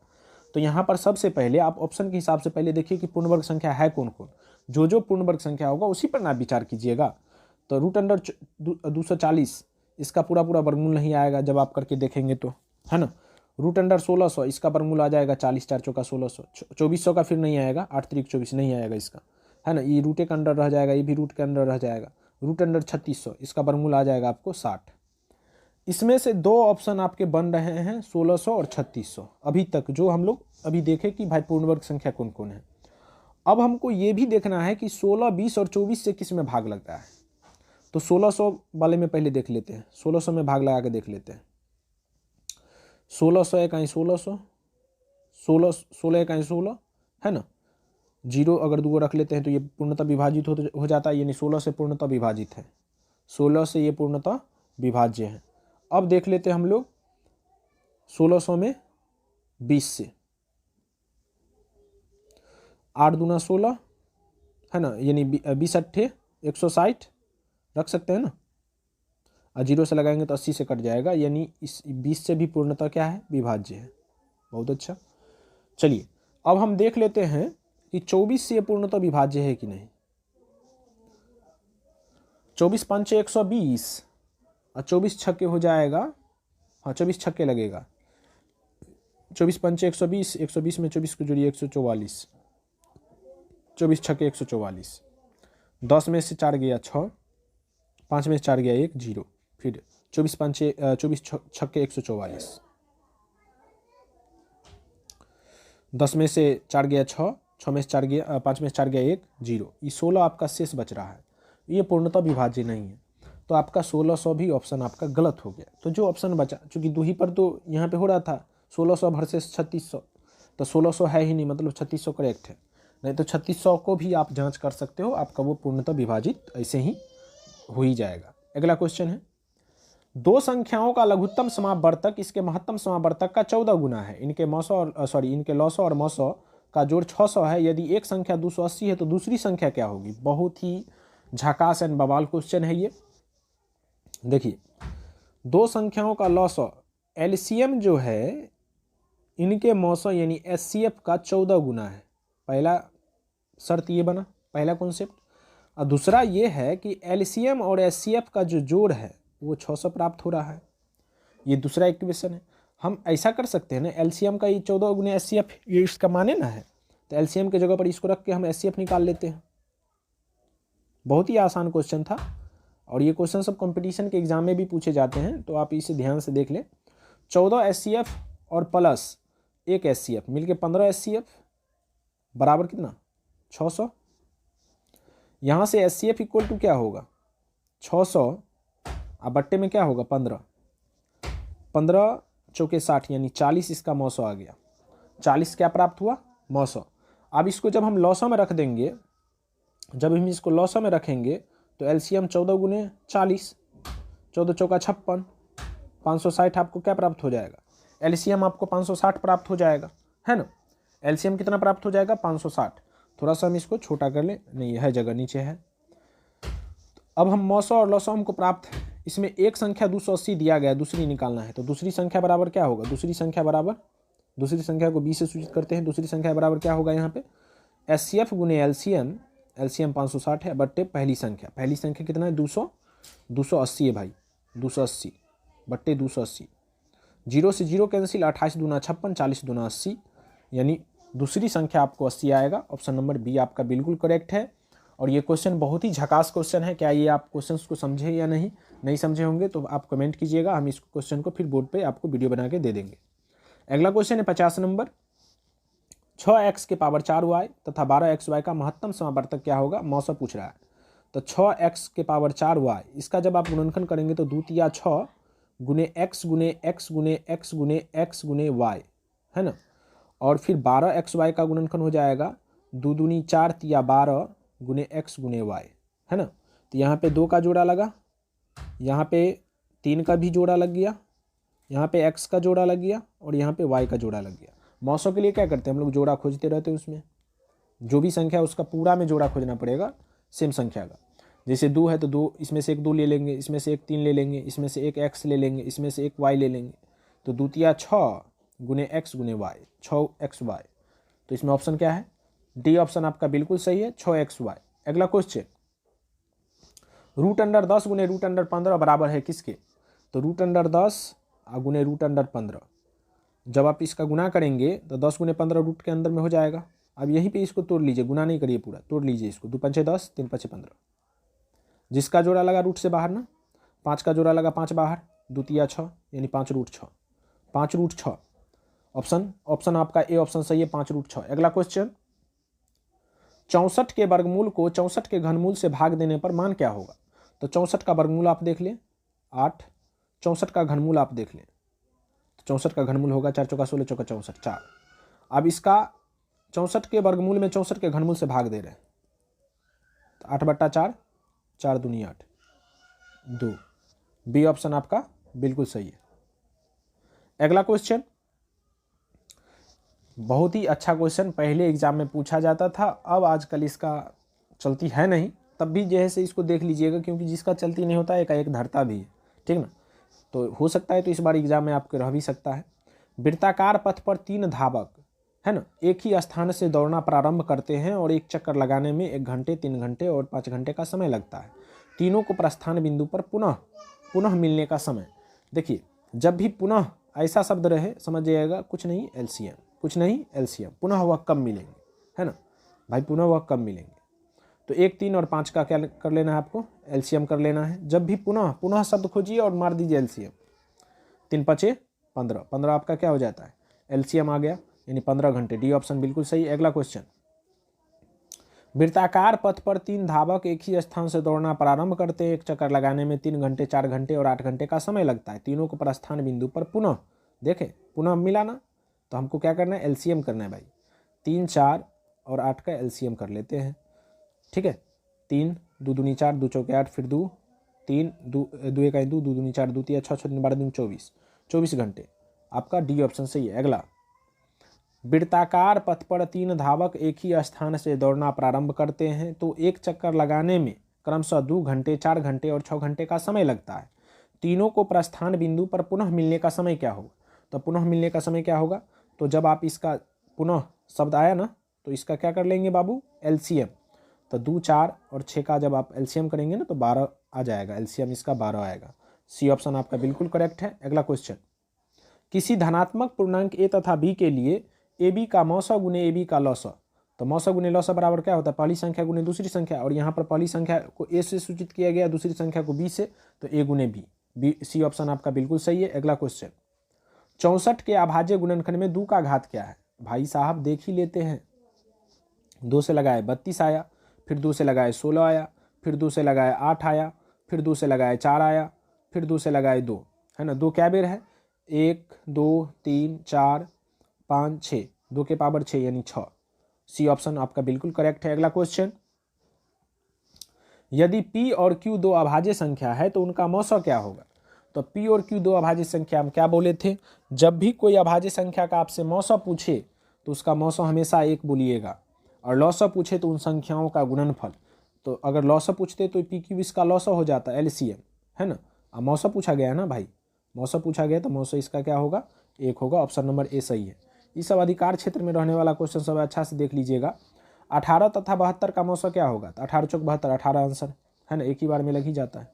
तो यहाँ पर सबसे पहले आप ऑप्शन के हिसाब से पहले देखिए कि पूर्ण वर्ग संख्या है कौन कौन। जो पूर्ण वर्ग संख्या होगा उसी पर ना विचार कीजिएगा। तो √240 इसका पूरा वर्गमूल नहीं आएगा जब आप करके देखेंगे तो, है ना। √1600 इसका वर्गमूल आ जाएगा 40 4 चौका 1600। 2400 का फिर नहीं आएगा, 8 3 24 नहीं आएगा इसका, है ना। ये रूट के अंदर रह जाएगा, ये भी रूट के अंदर रह जाएगा। √3600 इसका वर्गमूल आ जाएगा आपको 60। इसमें से 2 ऑप्शन आपके बन रहे हैं 1600 और 3600 अभी तक, जो हम लोग अभी देखे कि भाई पूर्ण वर्ग संख्या कौन कौन है। अब हमको ये भी देखना है कि 16, 20 और 24 से किस में भाग लगता है। तो 1600 वाले में पहले देख लेते हैं, 1600 में भाग लगा के देख लेते हैं। 1600 1 1600, 16 1 16, है ना। 0 अगर 2 रख लेते हैं तो ये पूर्णतः विभाजित हो जाता है, यानी 16 से पूर्णतः विभाजित है, 16 से ये पूर्णतः विभाज्य है। अब देख लेते हैं हम लोग 1600 में 20 से। 8 दूना 16 है ना, यानी 20 अट्ठे 160 रख सकते हैं ना, और 0 से लगाएंगे तो 80 से कट जाएगा, यानी इस 20 से भी पूर्णतः क्या है, विभाज्य है। बहुत अच्छा। चलिए अब हम देख लेते हैं कि 24 से पूर्णतः विभाज्य है कि नहीं। 24 पंचे 120 और 24 छक्के हो जाएगा, हाँ 24 छक्के लगेगा, 24 पंचे 120, 120 में 24 को जोड़िए 144, 24 छक्के 144, 10 में से 4 गया 6, 5 में से 4 गया 1 0, फिर 24 पंचे 24 छक्के 144, 10 में से 4 गया 6, 6 में से 4 गया 5 में से 4 गया 1 0, ये 16 आपका शेष बच रहा है, ये पूर्णतः विभाज्य नहीं है, तो आपका 1600 भी ऑप्शन आपका गलत हो गया। तो जो ऑप्शन बचा, चूंकि दो ही पर तो यहाँ पे हो रहा था 1600 वर्सेस 3600, तो 1600 है ही नहीं, मतलब 3600 करेक्ट है, नहीं तो 3600 को भी आप जांच कर सकते हो, आपका वो पूर्णतः विभाजित ऐसे ही हो ही जाएगा। अगला क्वेश्चन है, दो संख्याओं का लघुत्तम समावर्तक इसके महत्तम समावर्तक का 14 गुना है, इनके इनके लॉसो और मौसो का जोड़ 600 है, यदि एक संख्या 280 है तो दूसरी संख्या क्या होगी। बहुत ही झकास एंड बवाल क्वेश्चन है ये। देखिए, दो संख्याओं का लॉसो एलसीएम जो है इनके मौसो यानी एचसीएफ का 14 गुना है, पहला शर्त ये बना, पहला कॉन्सेप्ट। और दूसरा ये है कि एलसीएम और एचसीएफ का जो जोड़ है वो 600 प्राप्त हो रहा है, ये दूसरा इक्वेशन है। हम ऐसा कर सकते हैं ना, एलसीएम का ये 14 गुने एचसीएफ, ये इसका माने ना है, तो एलसीएम के जगह पर इसको रख के हम एचसीएफ निकाल लेते हैं। बहुत ही आसान क्वेश्चन था, और ये क्वेश्चन सब कंपटीशन के एग्जाम में भी पूछे जाते हैं, तो आप इसे ध्यान से देख लें। 14 एचसीएफ और प्लस 1 एचसीएफ मिलके 15 एचसीएफ बराबर कितना, 600। यहाँ से एचसीएफ इक्वल टू क्या होगा, 600, अब बट्टे में क्या होगा 15, 15 चौके 60 यानी 40, इसका मौसो आ गया, 40 क्या प्राप्त हुआ, मौसो। अब इसको जब हम लॉसो में रख देंगे, जब हम इसको लॉसो में रखेंगे तो एलसीएम 14 गुने 40, 14 चौका 56, 560 आपको क्या प्राप्त हो जाएगा, एलसीएम आपको 560 प्राप्त हो जाएगा, है ना। एलसीएम कितना प्राप्त हो जाएगा, 560। थोड़ा सा हम इसको छोटा कर ले, नहीं है जगह नीचे है। अब हम मौसो और लॉसो हमको प्राप्त, इसमें एक संख्या 280 दिया गया, दूसरी निकालना है, तो दूसरी संख्या बराबर क्या होगा, दूसरी संख्या बराबर, दूसरी संख्या को 20 से सूचित करते हैं, दूसरी संख्या बराबर क्या होगा यहाँ पे, एचसीएफ गुने एलसीएम, एलसीएम 560 है बट्टे पहली संख्या, पहली संख्या कितना है 280 है भाई, 280 बट्टे 280, 0 से 0 कैंसिल, 28 दूना 56, 40 दूना 80, यानी दूसरी संख्या आपको 80 आएगा। ऑप्शन नंबर बी आपका बिल्कुल करेक्ट है। और ये क्वेश्चन बहुत ही झकास क्वेश्चन है, क्या ये आप क्वेश्चंस को समझे या नहीं समझे होंगे तो आप कमेंट कीजिएगा, हम इस क्वेश्चन को फिर बोर्ड पे आपको वीडियो बना के दे देंगे। अगला क्वेश्चन है 50 नंबर, 6x के पावर 4y तथा 12xy का महत्तम समावर्तक क्या होगा, मौसा पूछ रहा है। तो 6x के पावर 4y, इसका जब आप गुणनखंड करेंगे तो 2 तिया 6 गुने x गुने x गुने x गुने x गुने y, है ना, और फिर 12xy का गुणनखंड हो जाएगा 2 दूनी 4 तिया 12 गुने x गुने y, है ना। तो यहाँ पे 2 का जोड़ा लगा, यहाँ पे 3 का भी जोड़ा लग गया, यहाँ पे x का जोड़ा लग गया, और यहाँ पे y का जोड़ा लग गया। मौसों के लिए क्या करते हैं हम लोग, जोड़ा खोजते रहते हैं, उसमें जो भी संख्या उसका पूरा में जोड़ा खोजना पड़ेगा सेम संख्या का। जैसे 2 है तो 2, इसमें से एक 2 ले लेंगे, इसमें से एक 3 ले लेंगे, इसमें से एक x ले लेंगे, इसमें से एक y ले लेंगे, तो 2 तिया 6 गुने x गुने y, 6xy। तो इसमें ऑप्शन क्या है, डी ऑप्शन आपका बिल्कुल सही है, 6xy। अगला क्वेश्चन, √10 गुने √15 बराबर है किसके, तो √10 गुने √15, जब आप इसका गुना करेंगे तो 10 गुने 15 रूट के अंदर में हो जाएगा। अब यहीं पे इसको तोड़ लीजिए, गुना नहीं करिए पूरा, तोड़ लीजिए इसको, 2 पंचे 10, 3 पंचे 15, जिसका जोड़ा लगा रूट से बाहर ना, 5 का जोड़ा लगा 5 बाहर, 2 तिया 6 यानी 5√6, 5√6 ऑप्शन आपका ए ऑप्शन सही है, 5√6। अगला क्वेश्चन, 64 के वर्गमूल को 64 के घनमूल से भाग देने पर मान क्या होगा। तो 64 का वर्गमूल आप देख लें 8, 64 का घनमूल आप देख लें, तो 64 का घनमूल होगा 4 चौका 16 चौका 64 4। अब इसका 64 के वर्गमूल में 64 के घनमूल से भाग दे रहे हैं, तो 8/4, 4 दूनी 8, 2, बी ऑप्शन आपका बिल्कुल सही है। अगला क्वेश्चन, बहुत ही अच्छा क्वेश्चन पहले एग्जाम में पूछा जाता था, अब आजकल इसका चलती है नहीं, तब भी जैसे इसको देख लीजिएगा, क्योंकि जिसका चलती नहीं होता एक एक धरता भी है, ठीक ना। तो हो सकता है तो इस बार एग्जाम में आपके रह भी सकता है। वृत्ताकार पथ पर 3 धावक है ना एक ही स्थान से दौड़ना प्रारंभ करते हैं और एक चक्कर लगाने में 1 घंटे, 3 घंटे और 5 घंटे का समय लगता है। तीनों को प्रस्थान बिंदु पर पुनः मिलने का समय। देखिए, जब भी पुनः ऐसा शब्द रहे समझ जाइएगा कुछ नहीं एलसीएम, पुनः वह कब मिलेंगे, है ना भाई, पुनः वह कब मिलेंगे। तो 1, 3 और 5 का क्या कर लेना है आपको, एलसीएम कर लेना है। जब भी पुनः शब्द खोजिए और मार दीजिए एलसीएम। 3 5 15, 15 आपका क्या हो जाता है, एलसीएम आ गया, यानी 15 घंटे। डी ऑप्शन बिल्कुल सही। अगला क्वेश्चन, वृत्ताकार पथ पर 3 धावक एक ही स्थान से दौड़ना प्रारंभ करते हैं। एक चक्कर लगाने में 3 घंटे, 4 घंटे और 8 घंटे का समय लगता है। तीनों को प्रस्थान बिंदु पर पुनः मिलाना, तो हमको क्या करना है, एलसीएम करना है भाई। 3, 4 और 8 का एलसीएम कर लेते हैं, ठीक है। 3 2 दूनी 4, 2 चौके 8, फिर 2 3 2 1 2 2 दूनी 4, 2 3 6 6 12 दूनी 24 घंटे। आपका डी ऑप्शन सही है। अगला, वृत्ताकार पथ पर 3 धावक एक ही स्थान से दौड़ना प्रारंभ करते हैं तो एक चक्कर लगाने में क्रमशः 2 घंटे, 4 घंटे और 6 घंटे का समय लगता है। तीनों को प्रस्थान बिंदु पर पुनः मिलने का समय क्या होगा। तो पुनः मिलने का समय क्या होगा, तो जब आप इसका पुनः शब्द आया ना, तो इसका क्या कर लेंगे बाबू, एलसीएम। तो 2, 4 और 6 का जब आप एलसीएम करेंगे ना तो 12 आ जाएगा, एलसीएम इसका 12 आएगा। सी ऑप्शन आपका बिल्कुल करेक्ट है। अगला क्वेश्चन, किसी धनात्मक पूर्णांक ए तथा बी के लिए ए बी का मौसा गुने ए बी का लौसा। तो मौसा गुने लौसा बराबर क्या होता है, पहली संख्या गुने दूसरी संख्या, और यहाँ पर पहली संख्या को ए से सूचित किया गया, दूसरी संख्या को बी से, तो ए गुने बी। सी ऑप्शन आपका बिल्कुल सही है। अगला क्वेश्चन, 64 के अभाज्य गुणनखंड में 2 का घात क्या है। भाई साहब देख ही लेते हैं। 2 से लगाए 32 आया, फिर 2 से लगाए 16 आया, फिर 2 से लगाए 8 आया, फिर 2 से लगाए 4 आया, फिर 2 से लगाए 2, है ना। 2 क्या बेर है, 1 2 3 4 5 6, 2 के पावर 6 यानी 6। सी ऑप्शन आपका बिल्कुल करेक्ट है। अगला क्वेश्चन, यदि P और Q 2 अभाज्य संख्या है तो उनका मौसा क्या होगा। तो P और Q 2 अभाज्य संख्या, हम क्या बोले थे, जब भी कोई अभाज्य संख्या का आपसे मौसा पूछे तो उसका मौसा हमेशा 1 बोलिएगा, और लौसा पूछे तो उन संख्याओं का गुणनफल। तो अगर लौसा पूछते तो PQ इसका लौसा हो जाता है, एलसीएम, है ना। अब मौसा पूछा गया है ना भाई, मौसा पूछा गया तो मौसा इसका क्या होगा, 1 होगा। ऑप्शन नंबर ए सही है। ये सब अधिकार क्षेत्र में रहने वाला क्वेश्चन सब अच्छा से देख लीजिएगा। 18 तथा 72 का मौसा क्या होगा, तो 18 चौक 72, 18 आंसर है ना, एक ही बार में लग ही जाता है।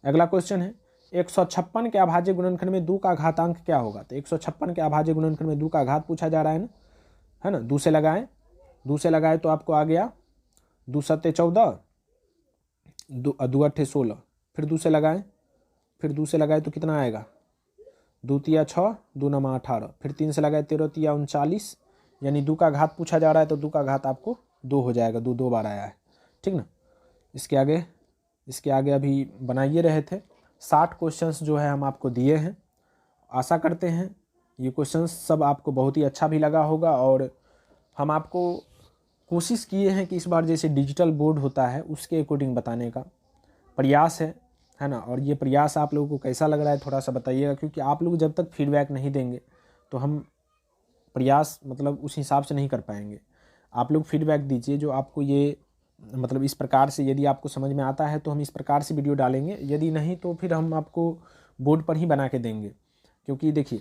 अगला क्वेश्चन है, 156 के अभाज्य गुणनखंड में 2 का घातांक क्या होगा। तो 156 के अभाज्य गुणनखंड में 2 का घात पूछा जा रहा है ना। 2 से लगाए तो आपको आ गया 2 7 14, 2 8 16, फिर 2 से लगाए तो कितना आएगा, 2 3 6, 2 9 18, फिर 3 से लगाए 13 3 39, यानी 2 का घात पूछा जा रहा है तो 2 का घात आपको 2 हो जाएगा। 2 बार आया है, ठीक ना। इसके आगे अभी बनाइए रहे थे 60 क्वेश्चंस जो है हम आपको दिए हैं। आशा करते हैं ये क्वेश्चंस सब आपको बहुत ही अच्छा भी लगा होगा, और हम आपको कोशिश किए हैं कि इस बार जैसे डिजिटल बोर्ड होता है उसके अकॉर्डिंग बताने का प्रयास है ना। और ये प्रयास आप लोगों को कैसा लग रहा है थोड़ा सा बताइएगा, क्योंकि आप लोग जब तक फीडबैक नहीं देंगे तो हम प्रयास मतलब उस हिसाब से नहीं कर पाएंगे। आप लोग फीडबैक दीजिए जो आपको ये मतलब इस प्रकार से, यदि आपको समझ में आता है तो हम इस प्रकार से वीडियो डालेंगे, यदि नहीं तो फिर हम आपको बोर्ड पर ही बना के देंगे। क्योंकि देखिए,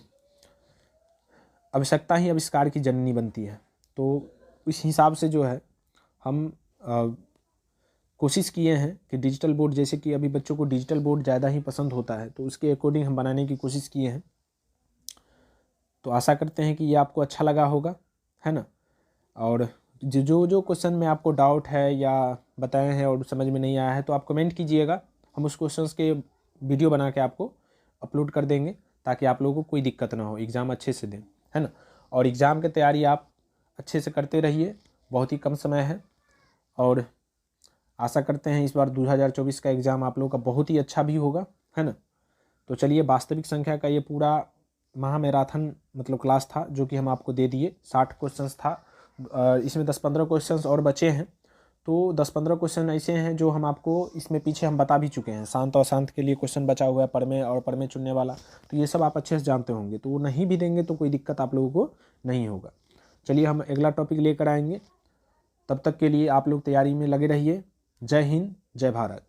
आवश्यकता ही आविष्कार की जननी बनती है, तो इस हिसाब से जो है हम कोशिश किए हैं कि डिजिटल बोर्ड, जैसे कि अभी बच्चों को डिजिटल बोर्ड ज़्यादा ही पसंद होता है, तो उसके अकॉर्डिंग हम बनाने की कोशिश किए हैं। तो आशा करते हैं कि ये आपको अच्छा लगा होगा, है ना। और जो क्वेश्चन में आपको डाउट है या बताए हैं और समझ में नहीं आया है तो आप कमेंट कीजिएगा, हम उस क्वेश्चंस के वीडियो बना के आपको अपलोड कर देंगे, ताकि आप लोगों को कोई दिक्कत ना हो, एग्ज़ाम अच्छे से दें, है ना। और एग्ज़ाम की तैयारी आप अच्छे से करते रहिए, बहुत ही कम समय है, और आशा करते हैं इस बार 2024 का एग्ज़ाम आप लोगों का बहुत ही अच्छा भी होगा, है ना। तो चलिए, वास्तविक संख्या का ये पूरा महामैराथन मतलब क्लास था जो कि हम आपको दे दिए। 60 क्वेश्चंस था, इसमें 10-15 क्वेश्चंस और बचे हैं, तो 10-15 क्वेश्चन ऐसे हैं जो हम आपको इसमें पीछे हम बता भी चुके हैं। शांत और शांत के लिए क्वेश्चन बचा हुआ है, पढ़ और पढ़ में चुनने वाला, तो ये सब आप अच्छे से जानते होंगे। तो वो नहीं भी देंगे तो कोई दिक्कत आप लोगों को नहीं होगा। चलिए हम अगला टॉपिक लेकर आएंगे, तब तक के लिए आप लोग तैयारी में लगे रहिए। जय हिंद, जय भारत।